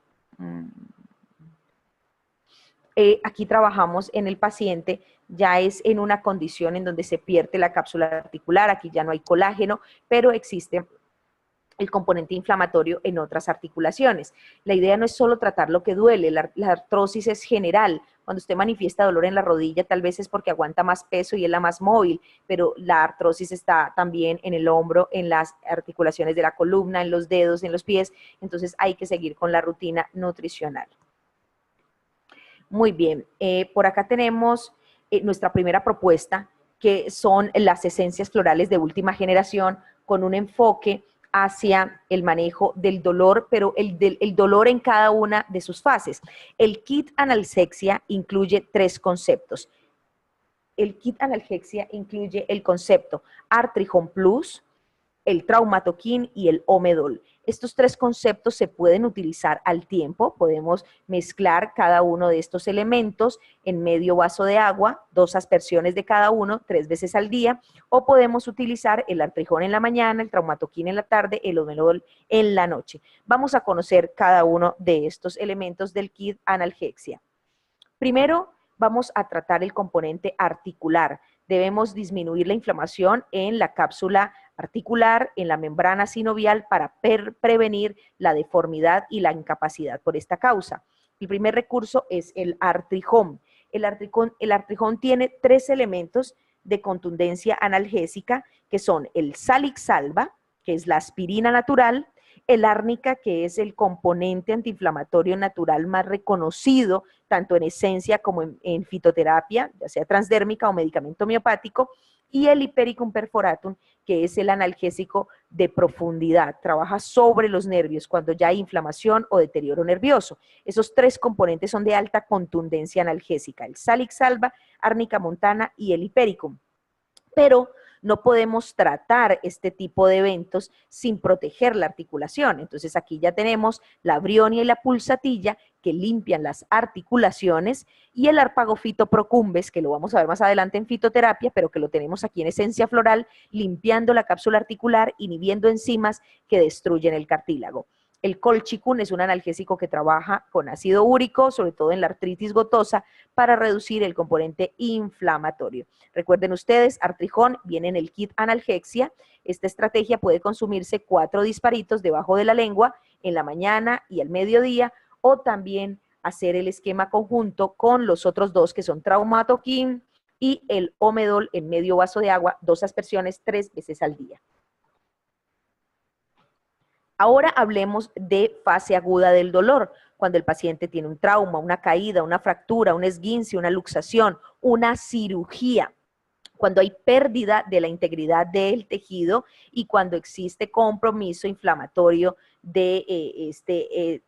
Speaker 1: Aquí trabajamos en el paciente, ya es en una condición en donde se pierde la cápsula articular, aquí ya no hay colágeno, pero existe el componente inflamatorio en otras articulaciones. La idea no es solo tratar lo que duele, la artrosis es general. Cuando usted manifiesta dolor en la rodilla, tal vez es porque aguanta más peso y es la más móvil, pero la artrosis está también en el hombro, en las articulaciones de la columna, en los dedos, en los pies, entonces hay que seguir con la rutina nutricional. Muy bien, por acá tenemos nuestra primera propuesta, que son las esencias florales de última generación, con un enfoque hacia el manejo del dolor, pero el dolor en cada una de sus fases. El kit analgexia incluye 3 conceptos. El kit analgexia incluye el concepto Artrigón Plus, el traumatoquín y el omedol. Estos tres conceptos se pueden utilizar al tiempo, podemos mezclar cada uno de estos elementos en medio vaso de agua, 2 aspersiones de cada uno, 3 veces al día, o podemos utilizar el artrijón en la mañana, el traumatoquín en la tarde, el omedol en la noche. Vamos a conocer cada uno de estos elementos del kit analgesia. Primero, vamos a tratar el componente articular. Debemos disminuir la inflamación en la cápsula articular, en la membrana sinovial para prevenir la deformidad y la incapacidad por esta causa. El primer recurso es el artrijón. El artrijón tiene 3 elementos de contundencia analgésica, que son el Salix-Alba, que es la aspirina natural, el árnica, que es el componente antiinflamatorio natural más reconocido, tanto en esencia como en fitoterapia, ya sea transdérmica o medicamento homeopático, y el Hipericum perforatum, que es el analgésico de profundidad, trabaja sobre los nervios cuando ya hay inflamación o deterioro nervioso. Esos 3 componentes son de alta contundencia analgésica, el Salix-Alba, árnica montana y el Hipericum. Pero no podemos tratar este tipo de eventos sin proteger la articulación. Entonces aquí ya tenemos la brionia y la pulsatilla que limpian las articulaciones y el arpagofito procumbes, que lo vamos a ver más adelante en fitoterapia, pero que lo tenemos aquí en esencia floral, limpiando la cápsula articular, inhibiendo enzimas que destruyen el cartílago. El colchicum es un analgésico que trabaja con ácido úrico, sobre todo en la artritis gotosa, para reducir el componente inflamatorio. Recuerden ustedes, artrijón viene en el kit analgesia. Esta estrategia puede consumirse 4 disparitos debajo de la lengua en la mañana y al mediodía, o también hacer el esquema conjunto con los otros 2 que son traumatoquín y el omedol en medio vaso de agua, 2 aspersiones 3 veces al día. Ahora hablemos de fase aguda del dolor, cuando el paciente tiene un trauma, una caída, una fractura, un esguince, una luxación, una cirugía, cuando hay pérdida de la integridad del tejido y cuando existe compromiso inflamatorio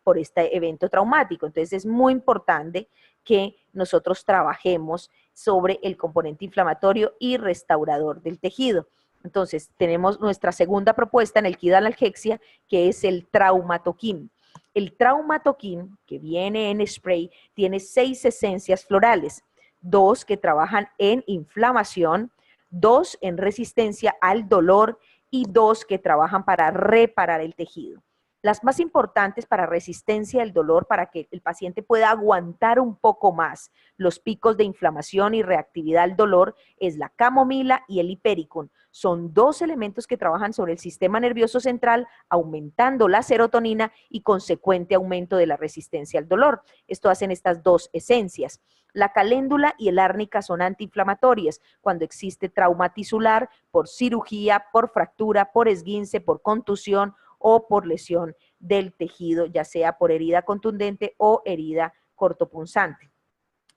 Speaker 1: por este evento traumático. Entonces es muy importante que nosotros trabajemos sobre el componente inflamatorio y restaurador del tejido. Entonces, tenemos nuestra segunda propuesta en el kit analgesia, que es el traumatoquín. El traumatoquín, que viene en spray, tiene 6 esencias florales, 2 que trabajan en inflamación, 2 en resistencia al dolor y 2 que trabajan para reparar el tejido. Las más importantes para resistencia al dolor, para que el paciente pueda aguantar un poco más los picos de inflamación y reactividad al dolor, es la camomila y el hipericum. Son 2 elementos que trabajan sobre el sistema nervioso central, aumentando la serotonina y consecuente aumento de la resistencia al dolor. Esto hacen estas 2 esencias. La caléndula y el árnica son antiinflamatorias cuando existe trauma tisular por cirugía, por fractura, por esguince, por contusión o por lesión del tejido, ya sea por herida contundente o herida cortopunzante.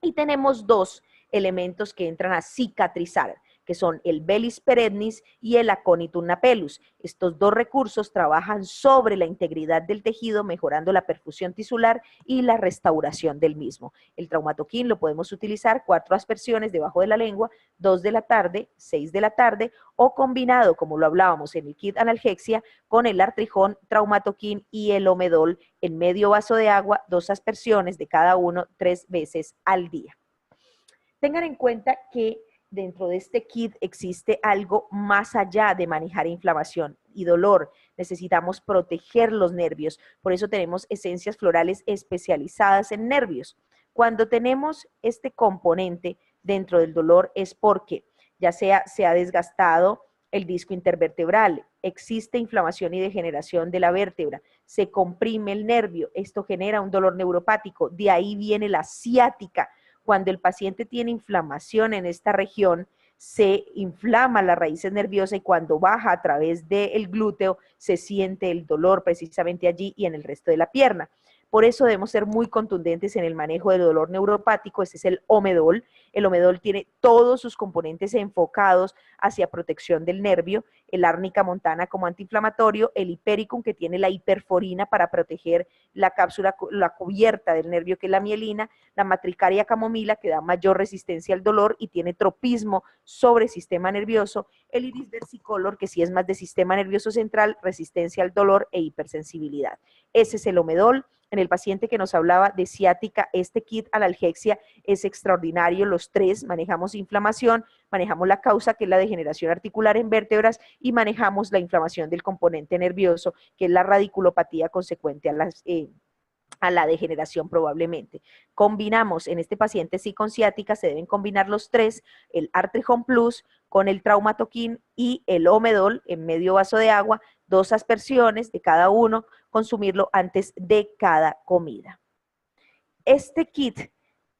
Speaker 1: Y tenemos 2 elementos que entran a cicatrizar, que son el Bellis perennis y el Aconitum napellus. Estos 2 recursos trabajan sobre la integridad del tejido, mejorando la perfusión tisular y la restauración del mismo. El traumatoquín lo podemos utilizar 4 aspersiones debajo de la lengua, 2 de la tarde, 6 de la tarde, o combinado, como lo hablábamos en el kit analgesia, con el artrijón, traumatoquín y el omedol en medio vaso de agua, 2 aspersiones de cada uno 3 veces al día. Tengan en cuenta que dentro de este kit existe algo más allá de manejar inflamación y dolor. Necesitamos proteger los nervios, por eso tenemos esencias florales especializadas en nervios. Cuando tenemos este componente dentro del dolor es porque ya sea se ha desgastado el disco intervertebral, existe inflamación y degeneración de la vértebra, se comprime el nervio, esto genera un dolor neuropático, de ahí viene la ciática. Cuando el paciente tiene inflamación en esta región, se inflama las raíces nerviosas y cuando baja a través del glúteo se siente el dolor precisamente allí y en el resto de la pierna. Por eso debemos ser muy contundentes en el manejo del dolor neuropático. Este es el omedol. El omedol tiene todos sus componentes enfocados hacia protección del nervio, el árnica montana como antiinflamatorio, el hipericum que tiene la hiperforina para proteger la cápsula, la cubierta del nervio que es la mielina, la matricaria camomila que da mayor resistencia al dolor y tiene tropismo sobre el sistema nervioso, el iris versicolor que sí es más de sistema nervioso central, resistencia al dolor e hipersensibilidad. Ese es el omedol. En el paciente que nos hablaba de ciática, este kit analgesia es extraordinario, los tres, manejamos inflamación, manejamos la causa que es la degeneración articular en vértebras y manejamos la inflamación del componente nervioso que es la radiculopatía consecuente a la degeneración probablemente. Combinamos en este paciente sí con ciática, se deben combinar los tres, el Artrihome Plus con el Traumatoquin y el Omedol en medio vaso de agua, 2 aspersiones de cada uno, consumirlo antes de cada comida. Este kit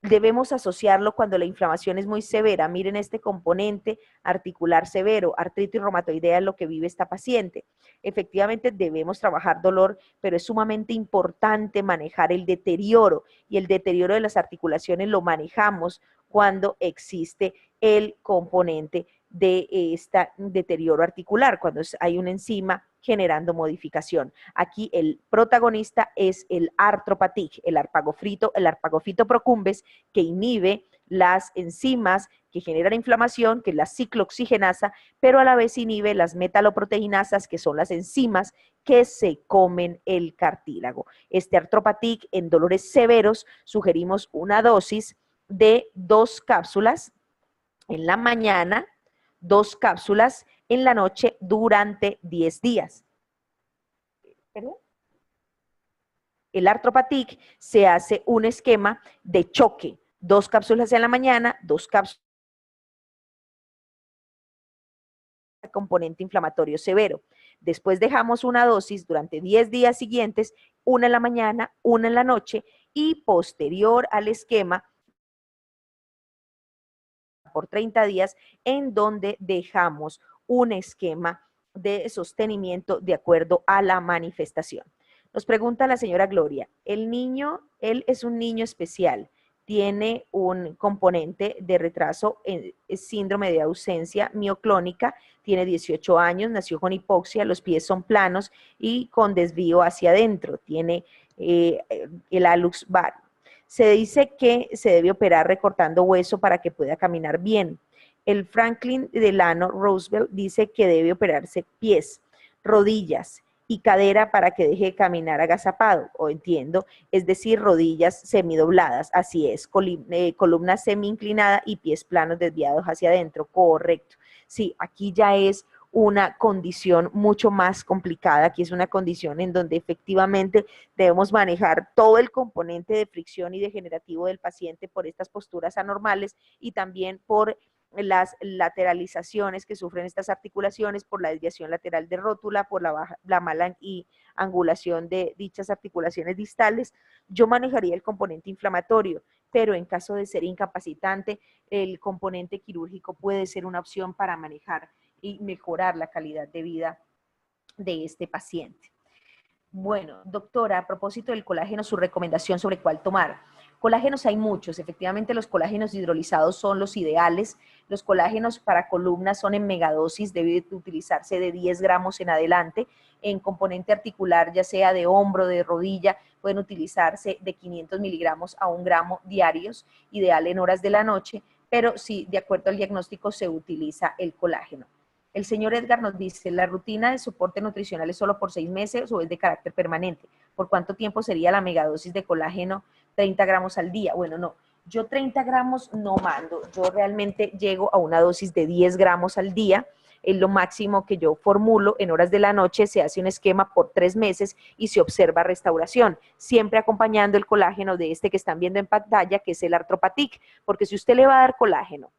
Speaker 1: debemos asociarlo cuando la inflamación es muy severa. Miren este componente articular severo, artritis reumatoidea es lo que vive esta paciente. Efectivamente debemos trabajar dolor, pero es sumamente importante manejar el deterioro y el deterioro de las articulaciones lo manejamos cuando existe el componente de este deterioro articular, cuando hay una enzima generando modificación. Aquí el protagonista es el artropatic, el arpagofito procumbens, que inhibe las enzimas que generan inflamación, que es la ciclooxigenasa, pero a la vez inhibe las metaloproteinasas, que son las enzimas que se comen el cartílago. Este artropatic en dolores severos sugerimos una dosis de 2 cápsulas en la mañana, 2 cápsulas en la noche durante 10 días. ¿Perdón? El artropatic se hace un esquema de choque, 2 cápsulas en la mañana, 2 cápsulas de componente inflamatorio severo. Después dejamos una dosis durante 10 días siguientes, una en la mañana, una en la noche y posterior al esquema por 30 días en donde dejamos un esquema de sostenimiento de acuerdo a la manifestación. Nos pregunta la señora Gloria, el niño, él es un niño especial, tiene un componente de retraso, síndrome de ausencia mioclónica, tiene 18 años, nació con hipoxia, los pies son planos y con desvío hacia adentro, tiene el hallux bar. Se dice que se debe operar recortando hueso para que pueda caminar bien. El Franklin Delano Roosevelt dice que debe operarse pies, rodillas y cadera para que deje de caminar agazapado, o entiendo, es decir, rodillas semidobladas, así es, columna semi-inclinada y pies planos desviados hacia adentro, correcto. Sí, aquí ya es una condición mucho más complicada, aquí es una condición en donde efectivamente debemos manejar todo el componente de fricción y degenerativo del paciente por estas posturas anormales y también por las lateralizaciones que sufren estas articulaciones, por la desviación lateral de rótula, por la mala angulación de dichas articulaciones distales. Yo manejaría el componente inflamatorio, pero en caso de ser incapacitante, el componente quirúrgico puede ser una opción para manejar y mejorar la calidad de vida de este paciente. Bueno, doctora, a propósito del colágeno, su recomendación sobre cuál tomar. Colágenos hay muchos, efectivamente los colágenos hidrolizados son los ideales. Los colágenos para columnas son en megadosis, debe utilizarse de 10 gramos en adelante. En componente articular, ya sea de hombro, de rodilla, pueden utilizarse de 500 miligramos a 1 gramo diarios, ideal en horas de la noche, pero sí, de acuerdo al diagnóstico, se utiliza el colágeno. El señor Edgar nos dice, ¿la rutina de soporte nutricional es solo por 6 meses o es de carácter permanente? ¿Por cuánto tiempo sería la megadosis de colágeno 30 gramos al día? Bueno, no, yo 30 gramos no mando, yo realmente llego a una dosis de 10 gramos al día, es lo máximo que yo formulo. En horas de la noche se hace un esquema por 3 meses y se observa restauración, siempre acompañando el colágeno de este que están viendo en pantalla, que es el Artropatic, porque si usted le va a dar colágeno,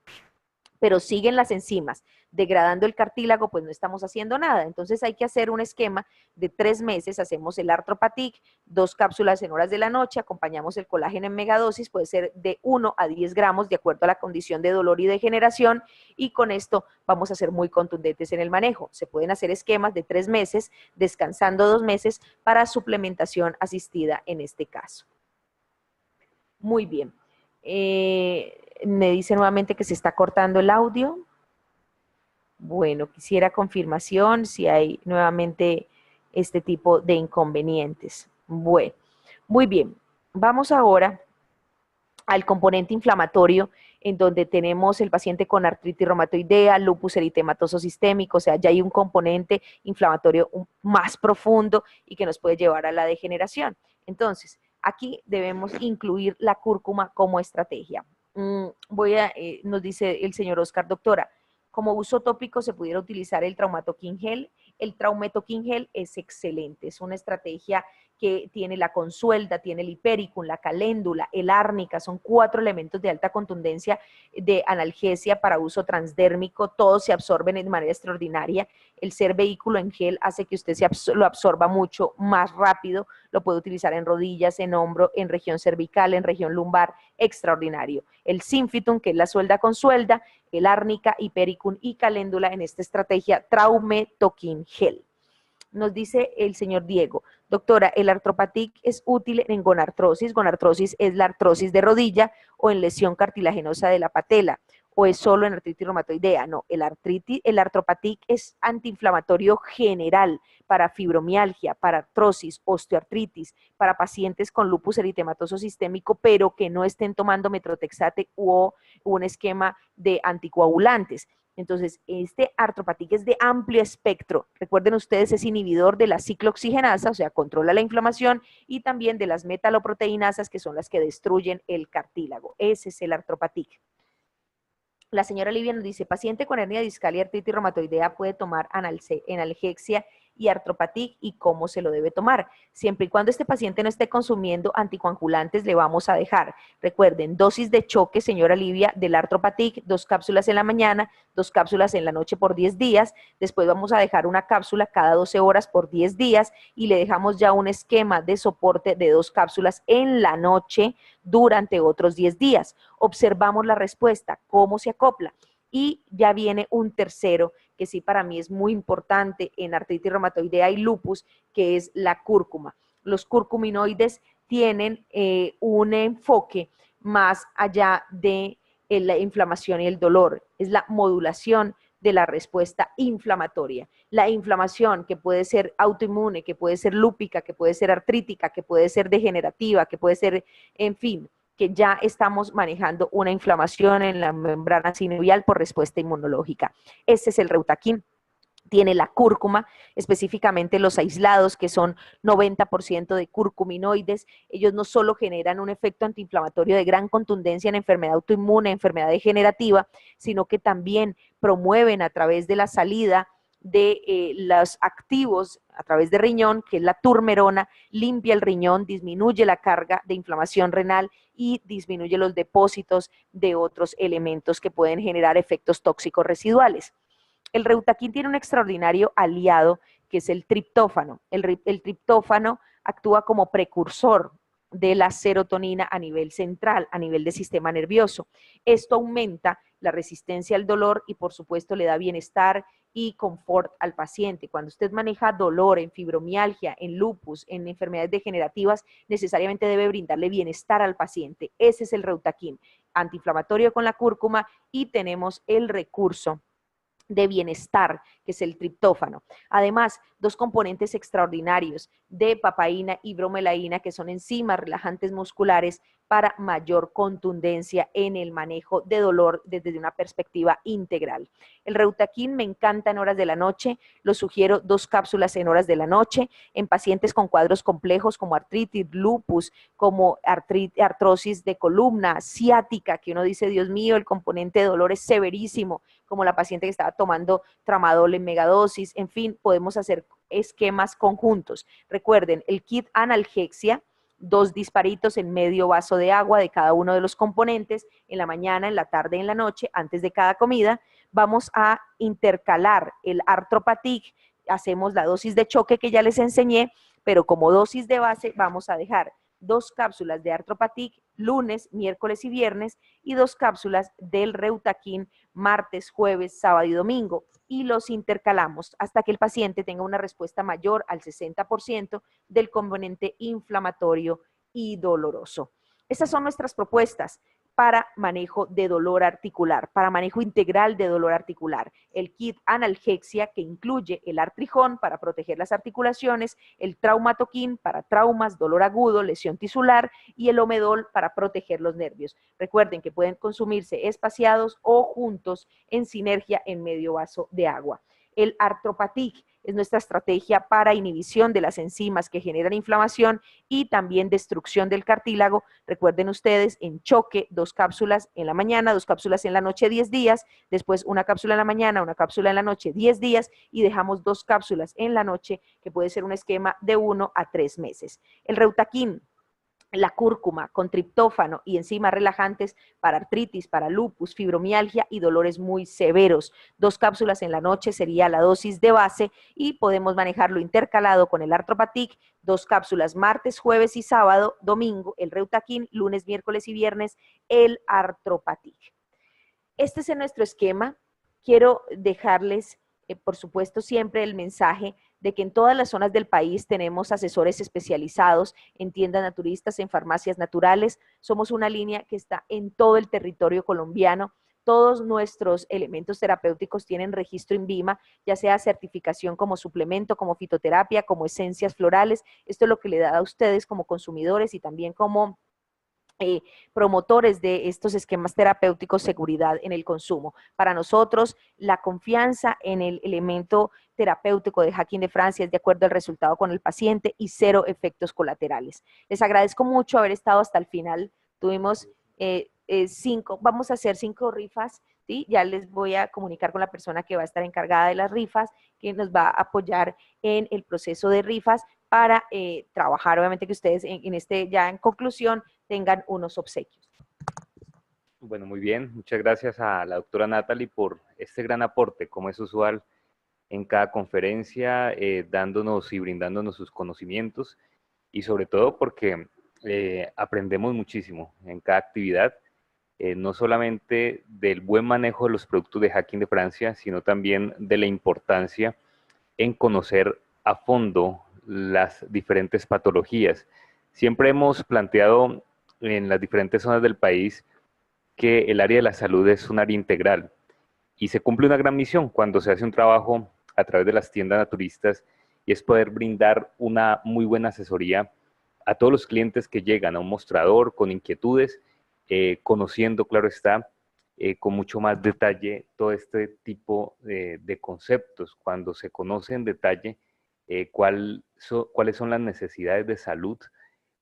Speaker 1: pero siguen las enzimas degradando el cartílago, pues no estamos haciendo nada. Entonces hay que hacer un esquema de 3 meses, hacemos el Artropatic, 2 cápsulas en horas de la noche, acompañamos el colágeno en megadosis, puede ser de 1 a 10 gramos de acuerdo a la condición de dolor y degeneración, y con esto vamos a ser muy contundentes en el manejo. Se pueden hacer esquemas de 3 meses, descansando 2 meses para suplementación asistida en este caso. Muy bien. Me dice nuevamente que se está cortando el audio. Bueno, quisiera confirmación si hay nuevamente este tipo de inconvenientes. Bueno, muy bien. Vamos ahora al componente inflamatorio, en donde tenemos el paciente con artritis reumatoidea, lupus eritematoso sistémico, o sea, ya hay un componente inflamatorio más profundo y que nos puede llevar a la degeneración. Entonces, aquí debemos incluir la cúrcuma como estrategia. Nos dice el señor Oscar, doctora, como uso tópico se pudiera utilizar el Traumatokin gel. El Traumatokin gel es excelente, es una estrategia que tiene la consuelta, tiene el hipericum, la caléndula, el árnica, son 4 elementos de alta contundencia de analgesia para uso transdérmico, todos se absorben de manera extraordinaria. El ser vehículo en gel hace que usted lo absorba mucho más rápido, lo puede utilizar en rodillas, en hombro, en región cervical, en región lumbar, extraordinario. El Synfitum, que es la suelda con suelda, el árnica, hipericum y caléndula en esta estrategia Traumatokin gel. Nos dice el señor Diego, doctora, ¿el Arthropatic es útil en gonartrosis? Gonartrosis es la artrosis de rodilla o en lesión cartilaginosa de la patela, o es solo en artritis reumatoidea. No, el Arthropatic es antiinflamatorio general para fibromialgia, para artrosis, osteoartritis, para pacientes con lupus eritematoso sistémico, pero que no estén tomando metrotexate u un esquema de anticoagulantes. Entonces, este Arthropatic es de amplio espectro. Recuerden ustedes, es inhibidor de la ciclooxigenasa, o sea, controla la inflamación, y también de las metaloproteinasas, que son las que destruyen el cartílago. Ese es el Arthropatic. La señora Livia nos dice, paciente con hernia discal y artritis reumatoidea puede tomar analgesia y Arthropatic y cómo se lo debe tomar. Siempre y cuando este paciente no esté consumiendo anticoagulantes, le vamos a dejar. Recuerden, dosis de choque, señora Livia, del Arthropatic, 2 cápsulas en la mañana, 2 cápsulas en la noche por 10 días. Después vamos a dejar una cápsula cada 12 horas por 10 días y le dejamos ya un esquema de soporte de 2 cápsulas en la noche durante otros 10 días. Observamos la respuesta, cómo se acopla. Y ya viene un tercero, que sí para mí es muy importante en artritis reumatoidea y lupus, que es la cúrcuma. Los curcuminoides tienen un enfoque más allá de la inflamación y el dolor, es la modulación de la respuesta inflamatoria. La inflamación que puede ser autoinmune, que puede ser lúpica, que puede ser artrítica, que puede ser degenerativa, que puede ser, en fin, que ya estamos manejando una inflamación en la membrana sinovial por respuesta inmunológica. Este es el Reutaquin. Tiene la cúrcuma, específicamente los aislados, que son 90% de curcuminoides. Ellos no solo generan un efecto antiinflamatorio de gran contundencia en enfermedad autoinmune, enfermedad degenerativa, sino que también promueven a través de la salida de los activos a través de riñón, que es la turmerona, limpia el riñón, disminuye la carga de inflamación renal y disminuye los depósitos de otros elementos que pueden generar efectos tóxicos residuales. El Reutaquin tiene un extraordinario aliado que es el triptófano. El triptófano actúa como precursor de la serotonina a nivel central, a nivel del sistema nervioso. Esto aumenta la resistencia al dolor y por supuesto le da bienestar y confort al paciente. Cuando usted maneja dolor en fibromialgia, en lupus, en enfermedades degenerativas, necesariamente debe brindarle bienestar al paciente. Ese es el Reutaquin, antiinflamatorio con la cúrcuma, y tenemos el recurso de bienestar, que es el triptófano. Además, 2 componentes extraordinarios de papaína y bromelaína, que son enzimas relajantes musculares para mayor contundencia en el manejo de dolor desde una perspectiva integral. El Reutaquin me encanta en horas de la noche, lo sugiero 2 cápsulas en horas de la noche, en pacientes con cuadros complejos como artritis, lupus, como artrosis de columna, ciática, que uno dice, Dios mío, el componente de dolor es severísimo, como la paciente que estaba tomando tramadol en megadosis. En fin, podemos hacer esquemas conjuntos. Recuerden, el kit analgesia, 2 disparitos en medio vaso de agua de cada uno de los componentes, en la mañana, en la tarde, en la noche, antes de cada comida. Vamos a intercalar el Arthropatic, hacemos la dosis de choque que ya les enseñé, pero como dosis de base vamos a dejar 2 cápsulas de Arthropatic lunes, miércoles y viernes, y 2 cápsulas del Reutaquin martes, jueves, sábado y domingo, y los intercalamos hasta que el paciente tenga una respuesta mayor al 60% del componente inflamatorio y doloroso. Estas son nuestras propuestas para manejo de dolor articular, para manejo integral de dolor articular. El kit analgesia, que incluye el artrijón para proteger las articulaciones, el traumatoquín para traumas, dolor agudo, lesión tisular, y el omedol para proteger los nervios. Recuerden que pueden consumirse espaciados o juntos en sinergia en medio vaso de agua. El Arthropatic es nuestra estrategia para inhibición de las enzimas que generan inflamación y también destrucción del cartílago. Recuerden ustedes, en choque, 2 cápsulas en la mañana, 2 cápsulas en la noche, 10 días, después una cápsula en la mañana, una cápsula en la noche, 10 días, y dejamos 2 cápsulas en la noche, que puede ser un esquema de 1 a 3 meses. El Reutaquín, la cúrcuma con triptófano y enzimas relajantes para artritis, para lupus, fibromialgia y dolores muy severos. 2 cápsulas en la noche sería la dosis de base y podemos manejarlo intercalado con el Arthropatic, 2 cápsulas martes, jueves y sábado, domingo el Reutaquín, lunes, miércoles y viernes el Arthropatic. Este es nuestro esquema. Quiero dejarles, por supuesto, siempre el mensaje de que en todas las zonas del país tenemos asesores especializados en tiendas naturistas, en farmacias naturales. Somos una línea que está en todo el territorio colombiano. Todos nuestros elementos terapéuticos tienen registro INVIMA, ya sea certificación como suplemento, como fitoterapia, como esencias florales. Esto es lo que le da a ustedes como consumidores y también como promotores de estos esquemas terapéuticos, seguridad en el consumo. Para nosotros, la confianza en el elemento terapéutico de Hacking de Francia es de acuerdo al resultado con el paciente y 0 efectos colaterales. Les agradezco mucho haber estado hasta el final. Tuvimos 5, vamos a hacer 5 rifas, ¿sí? Ya les voy a comunicar con la persona que va a estar encargada de las rifas, que nos va a apoyar en el proceso de rifas para trabajar, obviamente que ustedes ya en conclusión tengan unos obsequios.
Speaker 2: Bueno, muy bien. Muchas gracias a la doctora Natalie por este gran aporte, como es usual en cada conferencia, dándonos y brindándonos sus conocimientos y sobre todo porque aprendemos muchísimo en cada actividad, no solamente del buen manejo de los productos de Hacking de Francia, sino también de la importancia en conocer a fondo las diferentes patologías. Siempre hemos planteado en las diferentes zonas del país que el área de la salud es un área integral y se cumple una gran misión cuando se hace un trabajo a través de las tiendas naturistas y es poder brindar una muy buena asesoría a todos los clientes que llegan a un mostrador con inquietudes, conociendo, claro está, con mucho más detalle todo este tipo de conceptos, cuando se conoce en detalle cuáles son las necesidades de salud,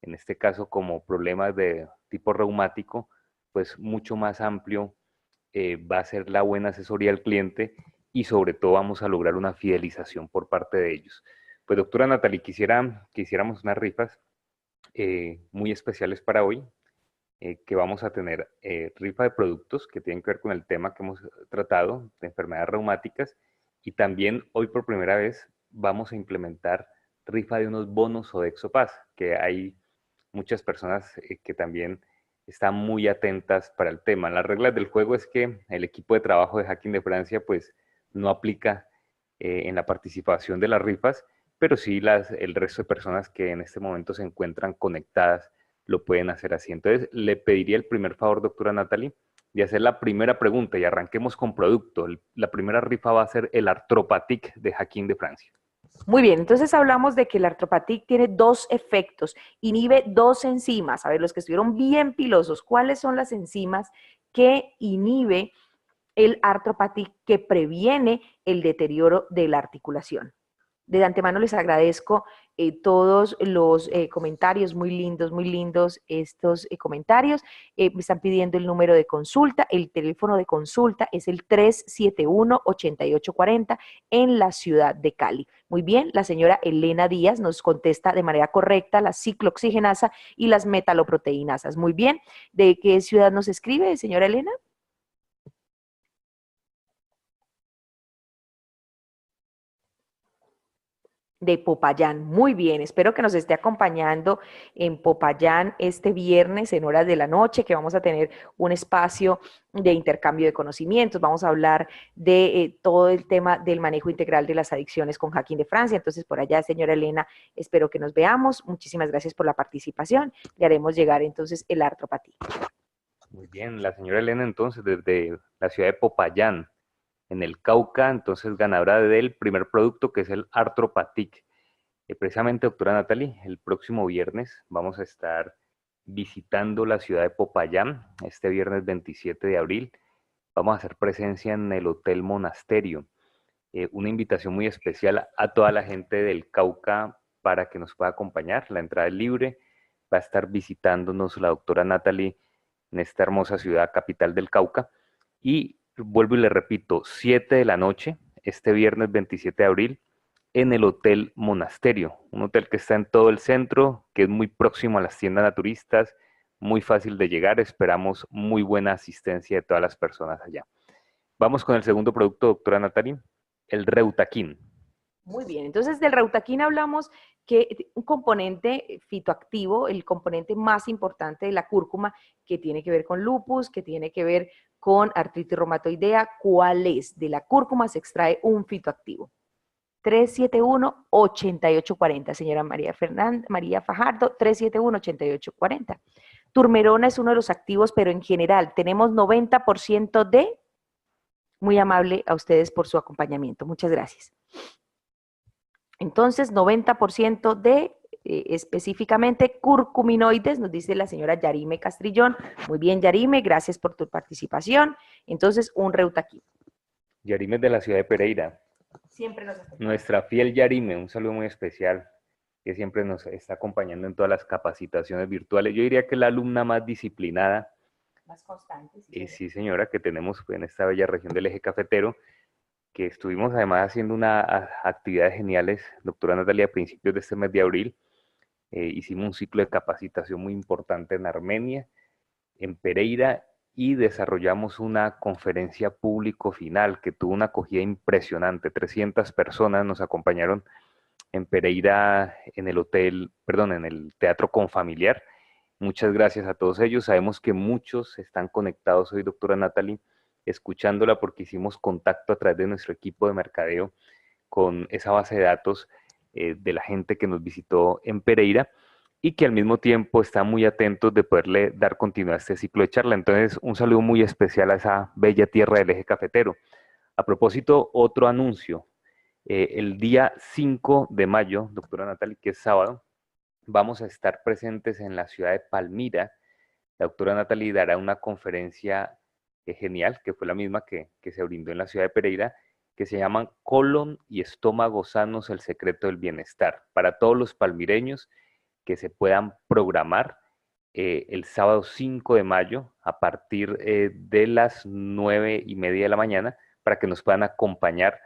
Speaker 2: en este caso como problemas de tipo reumático, pues mucho más amplio va a ser la buena asesoría al cliente y sobre todo vamos a lograr una fidelización por parte de ellos. Pues doctora Natalie, que hiciéramos unas rifas muy especiales para hoy, que vamos a tener rifa de productos que tienen que ver con el tema que hemos tratado, de enfermedades reumáticas, y también hoy por primera vez vamos a implementar rifa de unos bonos o de Exopaz, que hay muchas personas que también están muy atentas para el tema. Las reglas del juego es que el equipo de trabajo de Hacking de Francia pues no aplica en la participación de las rifas, pero sí el resto de personas que en este momento se encuentran conectadas lo pueden hacer así. Entonces, le pediría el primer favor, doctora Natalie, de hacer la primera pregunta y arranquemos con producto. La primera rifa va a ser el Arthropatic de Hacking de Francia.
Speaker 1: Muy bien, entonces hablamos de que el Arthropatic tiene 2 efectos, inhibe 2 enzimas. A ver, los que estuvieron bien pilosos, ¿cuáles son las enzimas que inhibe el Arthropatic, que previene el deterioro de la articulación? De antemano les agradezco todos los comentarios, muy lindos estos comentarios. Me están pidiendo el número de consulta, el teléfono de consulta es el 371-8840 en la ciudad de Cali. Muy bien, la señora Elena Díaz nos contesta de manera correcta la ciclooxigenasa y las metaloproteinasas. Muy bien, ¿de qué ciudad nos escribe, señora Elena? De Popayán. Muy bien, espero que nos esté acompañando en Popayán este viernes en horas de la noche, que vamos a tener un espacio de intercambio de conocimientos. Vamos a hablar de todo el tema del manejo integral de las adicciones con Hacking de Francia. Entonces, por allá, señora Elena, espero que nos veamos. Muchísimas gracias por la participación. Le haremos llegar entonces el Arthropatic.
Speaker 2: Muy bien, la señora Elena entonces desde la ciudad de Popayán, en el Cauca, entonces ganadora del primer producto que es el Arthropatic. Precisamente, doctora Natalie, el próximo viernes vamos a estar visitando la ciudad de Popayán, este viernes 27 de abril. Vamos a hacer presencia en el Hotel Monasterio. Una invitación muy especial a toda la gente del Cauca para que nos pueda acompañar. La entrada es libre. Va a estar visitándonos la doctora Natalie en esta hermosa ciudad capital del Cauca. Y vuelvo y le repito, 7 de la noche, este viernes 27 de abril, en el Hotel Monasterio, un hotel que está en todo el centro, que es muy próximo a las tiendas naturistas, muy fácil de llegar. Esperamos muy buena asistencia de todas las personas allá. Vamos con el segundo producto, doctora Natalie, el Reutaquín.
Speaker 1: Muy bien, entonces del Reutaquín hablamos que un componente fitoactivo, el componente más importante de la cúrcuma, que tiene que ver con lupus, que tiene que ver con artritis reumatoidea. ¿Cuál es? De la cúrcuma se extrae un fitoactivo. 371-8840, señora María Fajardo, 371-8840. Turmerona es uno de los activos, pero en general tenemos 90% de... Muy amable a ustedes por su acompañamiento. Muchas gracias. Entonces, 90% de específicamente curcuminoides, nos dice la señora Yarime Castrillón. Muy bien, Yarime, gracias por tu participación. Entonces, un Reutaquín.
Speaker 2: Yarime es de la ciudad de Pereira.
Speaker 1: Siempre nos acompaña.
Speaker 2: Nuestra fiel Yarime, un saludo muy especial, que siempre nos está acompañando en todas las capacitaciones virtuales. Yo diría que es la alumna más disciplinada.
Speaker 1: Más constante.
Speaker 2: Sí, señora, que tenemos en esta bella región del eje cafetero, que estuvimos además haciendo actividades geniales, doctora Natalia, a principios de este mes de abril. Hicimos un ciclo de capacitación muy importante en Armenia, en Pereira, y desarrollamos una conferencia público final que tuvo una acogida impresionante. 300 personas nos acompañaron en Pereira, en el Teatro Confamiliar. Muchas gracias a todos ellos. Sabemos que muchos están conectados hoy, doctora Natalie, escuchándola porque hicimos contacto a través de nuestro equipo de mercadeo con esa base de datos de la gente que nos visitó en Pereira y que al mismo tiempo están muy atentos de poderle dar continuidad a este ciclo de charla. Entonces, un saludo muy especial a esa bella tierra del eje cafetero. A propósito, otro anuncio. El día 5 de mayo, doctora Natalie, que es sábado, vamos a estar presentes en la ciudad de Palmira. La doctora Natalie dará una conferencia genial, que fue la misma que se brindó en la ciudad de Pereira, que se llama Colon y Estómago Sanos, el secreto del bienestar, para todos los palmireños que se puedan programar el sábado 5 de mayo a partir de las 9:30 de la mañana para que nos puedan acompañar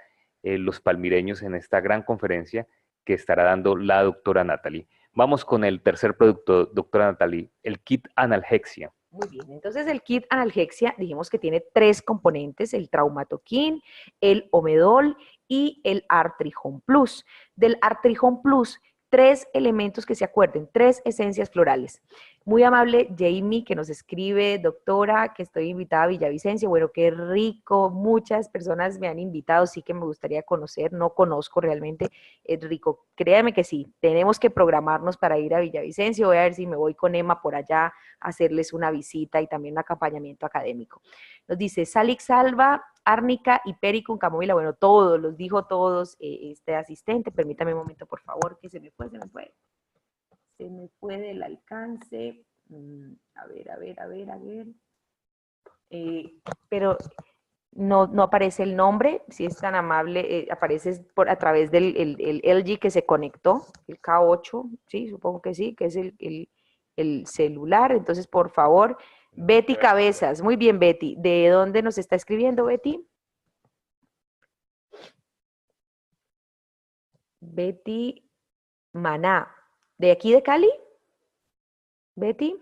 Speaker 2: los palmireños en esta gran conferencia que estará dando la doctora Natalie. Vamos con el tercer producto, doctora Natalie, el kit analgexia.
Speaker 1: Muy bien, entonces el kit analgexia dijimos que tiene 3 componentes, el Traumatoquin, el Omedol y el Artrijón Plus. Del Artrijón Plus, 3 elementos que se acuerden, 3 esencias florales. Muy amable Jamie que nos escribe, doctora, que estoy invitada a Villavicencio. Bueno, qué rico, muchas personas me han invitado, sí que me gustaría conocer, no conozco realmente, es rico. Créame que sí, tenemos que programarnos para ir a Villavicencio. Voy a ver si me voy con Emma por allá hacerles una visita y también un acompañamiento académico. Nos dice Salix Alba, Árnica, Hipericum, Camomila, bueno, todos, los dijo todos este asistente. Permítame un momento, por favor, que se me fue el alcance. A ver. Pero no aparece el nombre, si es tan amable, aparece a través del el LG que se conectó, el K8, sí, supongo que sí, que es el celular. Entonces, por favor, Betty Cabezas, muy bien, Betty. ¿De dónde nos está escribiendo, Betty? Betty Maná. ¿De aquí de Cali? Betty.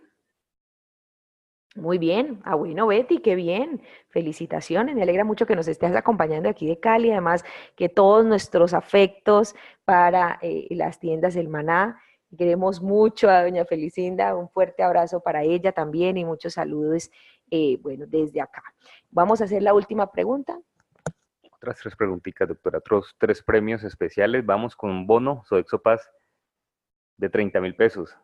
Speaker 1: Muy bien. Ah, bueno, Betty, qué bien. Felicitaciones. Me alegra mucho que nos estés acompañando aquí de Cali. Además, que todos nuestros afectos para las tiendas El Maná. Queremos mucho a doña Felicinda. Un fuerte abrazo para ella también y muchos saludos, bueno, desde acá. Vamos a hacer la última pregunta.
Speaker 2: Otras 3 preguntitas, doctora. Otros 3 premios especiales. Vamos con un bono Sodexo Paz de 30,000 pesos.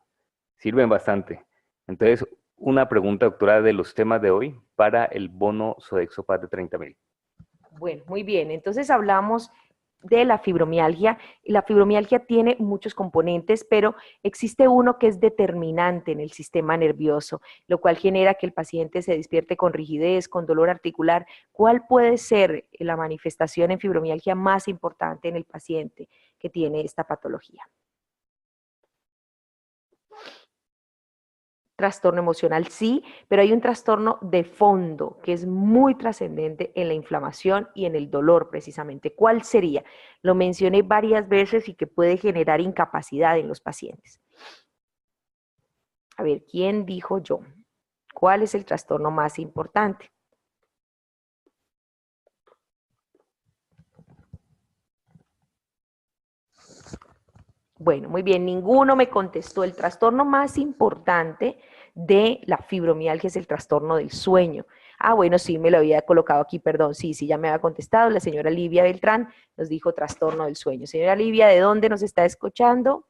Speaker 2: Sirven bastante. Entonces, una pregunta, doctora, de los temas de hoy para el bono Sodexo Paz de 30.000.
Speaker 1: Bueno, muy bien. Entonces hablamos de la fibromialgia. La fibromialgia tiene muchos componentes, pero existe uno que es determinante en el sistema nervioso, lo cual genera que el paciente se despierte con rigidez, con dolor articular. ¿Cuál puede ser la manifestación en fibromialgia más importante en el paciente que tiene esta patología? Trastorno emocional, sí, pero hay un trastorno de fondo que es muy trascendente en la inflamación y en el dolor precisamente. ¿Cuál sería? Lo mencioné varias veces y que puede generar incapacidad en los pacientes. A ver, ¿quién dijo yo? ¿Cuál es el trastorno más importante? Bueno, muy bien, ninguno me contestó. El trastorno más importante de la fibromialgia es el trastorno del sueño. Ah, bueno, sí, me lo había colocado aquí, perdón. Sí, sí, ya me había contestado. La señora Livia Beltrán nos dijo trastorno del sueño. Señora Livia, ¿de dónde nos está escuchando?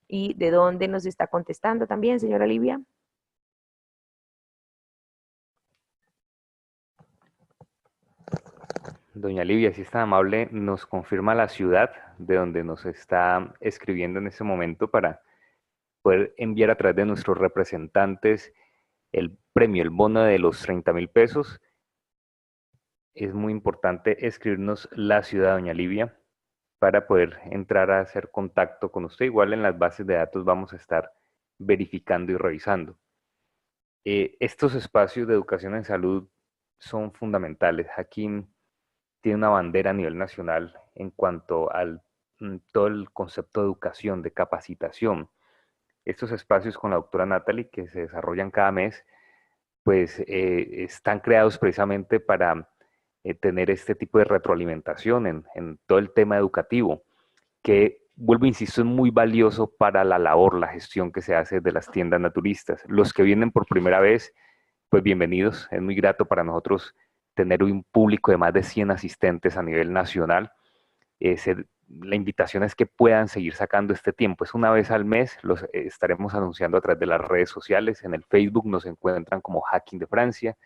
Speaker 1: ¿Y de dónde nos está contestando también, señora Livia?
Speaker 2: Doña Livia, si es tan amable, nos confirma la ciudad de donde nos está escribiendo en este momento para poder enviar a través de nuestros representantes el premio, el bono de los 30.000 pesos. Es muy importante escribirnos la ciudad, doña Livia, para poder entrar a hacer contacto con usted. Igual en las bases de datos vamos a estar verificando y revisando. Estos espacios de educación en salud son fundamentales. Aquí tiene una bandera a nivel nacional en cuanto al todo el concepto de educación, de capacitación. Estos espacios con la doctora Natalie que se desarrollan cada mes, pues están creados precisamente para tener este tipo de retroalimentación en todo el tema educativo, que, vuelvo, insisto, es muy valioso para la labor, la gestión que se hace de las tiendas naturistas. Los que vienen por primera vez, pues bienvenidos. Es muy grato para nosotros tener un público de más de 100 asistentes a nivel nacional. La invitación es que puedan seguir sacando este tiempo. Es una vez al mes, los estaremos anunciando a través de las redes sociales. En el Facebook nos encuentran como Hacking de Francia.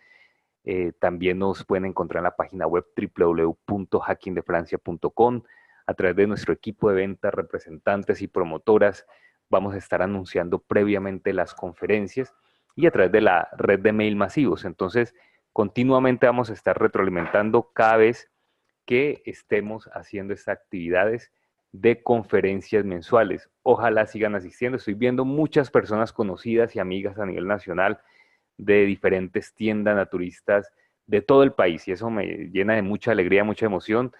Speaker 2: También nos pueden encontrar en la página web www.hackingdefrancia.com. A través de nuestro equipo de ventas, representantes y promotoras, vamos a estar anunciando previamente las conferencias y a través de la red de mail masivos. Entonces, continuamente vamos a estar retroalimentando cada vez que estemos haciendo estas actividades de conferencias mensuales. Ojalá sigan asistiendo. Estoy viendo muchas personas conocidas y amigas a nivel nacional de diferentes tiendas naturistas de todo el país y eso me llena de mucha alegría, mucha emoción.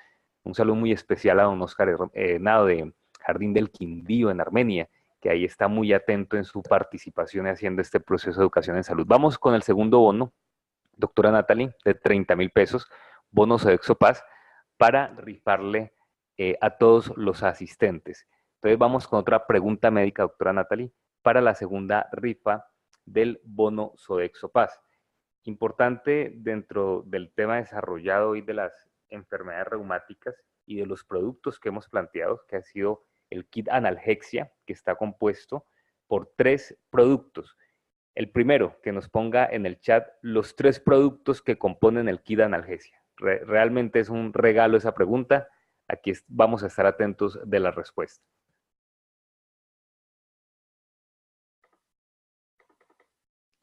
Speaker 2: Un saludo muy especial a don Oscar Nado de Jardín del Quindío en Armenia, que ahí está muy atento en su participación y haciendo este proceso de educación en salud. Vamos con el segundo bono, doctora Natalie, de 30.000 pesos, bonos de Exopaz, para rifarle a todos los asistentes. Entonces vamos con otra pregunta médica, doctora Natalie, para la segunda rifa del bono Sodexo Paz. Importante dentro del tema desarrollado hoy de las enfermedades reumáticas y de los productos que hemos planteado, que ha sido el kit analgesia, que está compuesto por 3 productos. El primero, que nos ponga en el chat los 3 productos que componen el kit analgesia. Realmente es un regalo esa pregunta. Aquí vamos a estar atentos de la respuesta.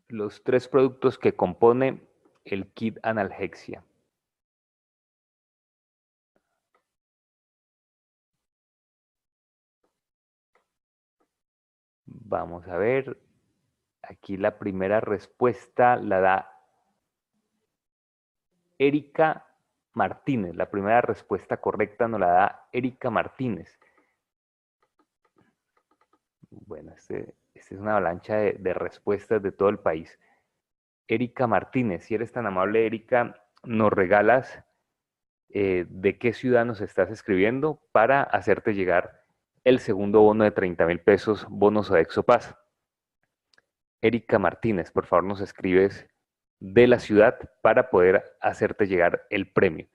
Speaker 2: Los 3 productos que compone el kit analgesia. Vamos a ver. Aquí la primera respuesta la da Erika Martínez. La primera respuesta correcta nos la da Erika Martínez. Bueno, este es una avalancha de respuestas de todo el país. Erika Martínez, si eres tan amable, Erika, nos regalas de qué ciudad nos estás escribiendo para hacerte llegar el segundo bono de 30.000 pesos, bonos a Exopaz. Erika Martínez, por favor nos escribes de la ciudad para poder hacerte llegar el premio.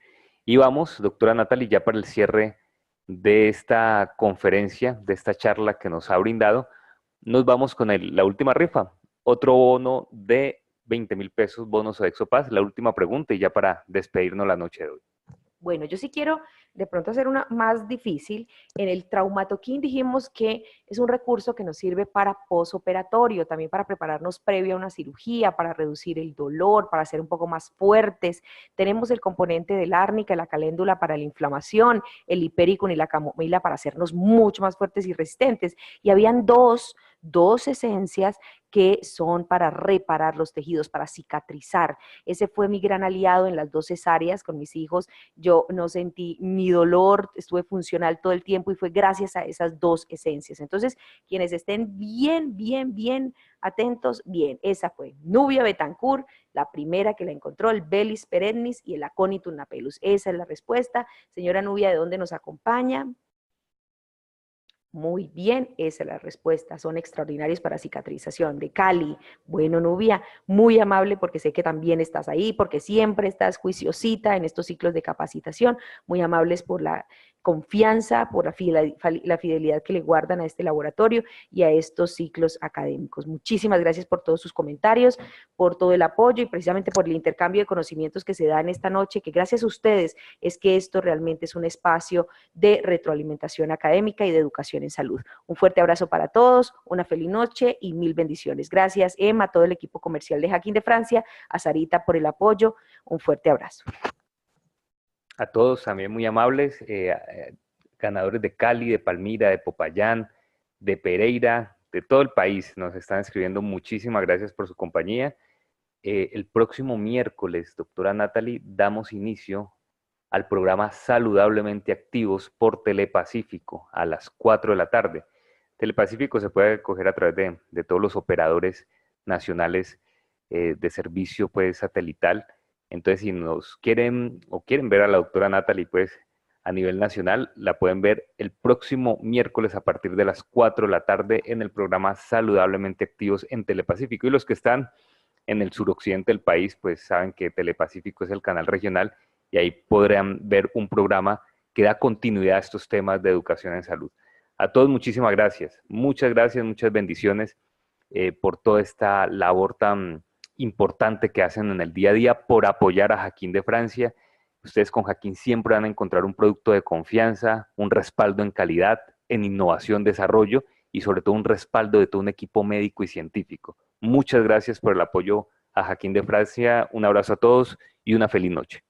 Speaker 2: Y vamos, doctora Natalie, ya para el cierre de esta conferencia, de esta charla que nos ha brindado, nos vamos con la última rifa. otro bono de 20.000 pesos, bonos de Exopass. La última pregunta y ya para despedirnos la noche de hoy.
Speaker 1: Bueno, yo sí quiero de pronto hacer una más difícil. En el Traumatokin dijimos que es un recurso que nos sirve para posoperatorio, también para prepararnos previo a una cirugía, para reducir el dolor, para ser un poco más fuertes. Tenemos el componente del árnica, la caléndula para la inflamación, el hipericum y la camomila para hacernos mucho más fuertes y resistentes. Y habían dos esencias que son para reparar los tejidos, para cicatrizar. Ese fue mi gran aliado en las dos cesáreas con mis hijos. Yo no sentí ni dolor, estuve funcional todo el tiempo y fue gracias a esas dos esencias. Entonces, quienes estén bien atentos, bien, esa fue Nubia Betancourt, la primera que la encontró, el Bellis perennis y el Aconitum napellus. Esa es la respuesta. Señora Nubia, ¿de dónde nos acompaña? Muy bien, esa es la respuesta. Son extraordinarios para cicatrización. De Cali, bueno, Nubia, muy amable porque sé que también estás ahí, porque siempre estás juiciosita en estos ciclos de capacitación. Muy amables por la confianza, por la fidelidad que le guardan a este laboratorio y a estos ciclos académicos. Muchísimas gracias por todos sus comentarios, por todo el apoyo y precisamente por el intercambio de conocimientos que se da en esta noche, que gracias a ustedes es que esto realmente es un espacio de retroalimentación académica y de educación en salud. Un fuerte abrazo para todos, una feliz noche y mil bendiciones. Gracias, Emma, a todo el equipo comercial de Hacking de Francia, a Sarita por el apoyo. Un fuerte abrazo.
Speaker 2: A todos también muy amables, ganadores de Cali, de Palmira, de Popayán, de Pereira, de todo el país, nos están escribiendo. Muchísimas gracias por su compañía. El próximo miércoles, doctora Natalie, damos inicio al programa Saludablemente Activos por Telepacífico a las 4 de la tarde. Telepacífico se puede coger a través de todos los operadores nacionales de servicio pues, satelital. Entonces, si nos quieren o quieren ver a la doctora Natalie pues, a nivel nacional, la pueden ver el próximo miércoles a partir de las 4 de la tarde en el programa Saludablemente Activos en Telepacífico. Y los que están en el suroccidente del país, pues saben que Telepacífico es el canal regional y ahí podrán ver un programa que da continuidad a estos temas de educación en salud. A todos muchísimas gracias, muchas bendiciones por toda esta labor tan importante que hacen en el día a día por apoyar a Hacking de Francia. Ustedes con Hacking siempre van a encontrar un producto de confianza, un respaldo en calidad, en innovación, desarrollo y sobre todo un respaldo de todo un equipo médico y científico. Muchas gracias por el apoyo a Hacking de Francia, un abrazo a todos y una feliz noche.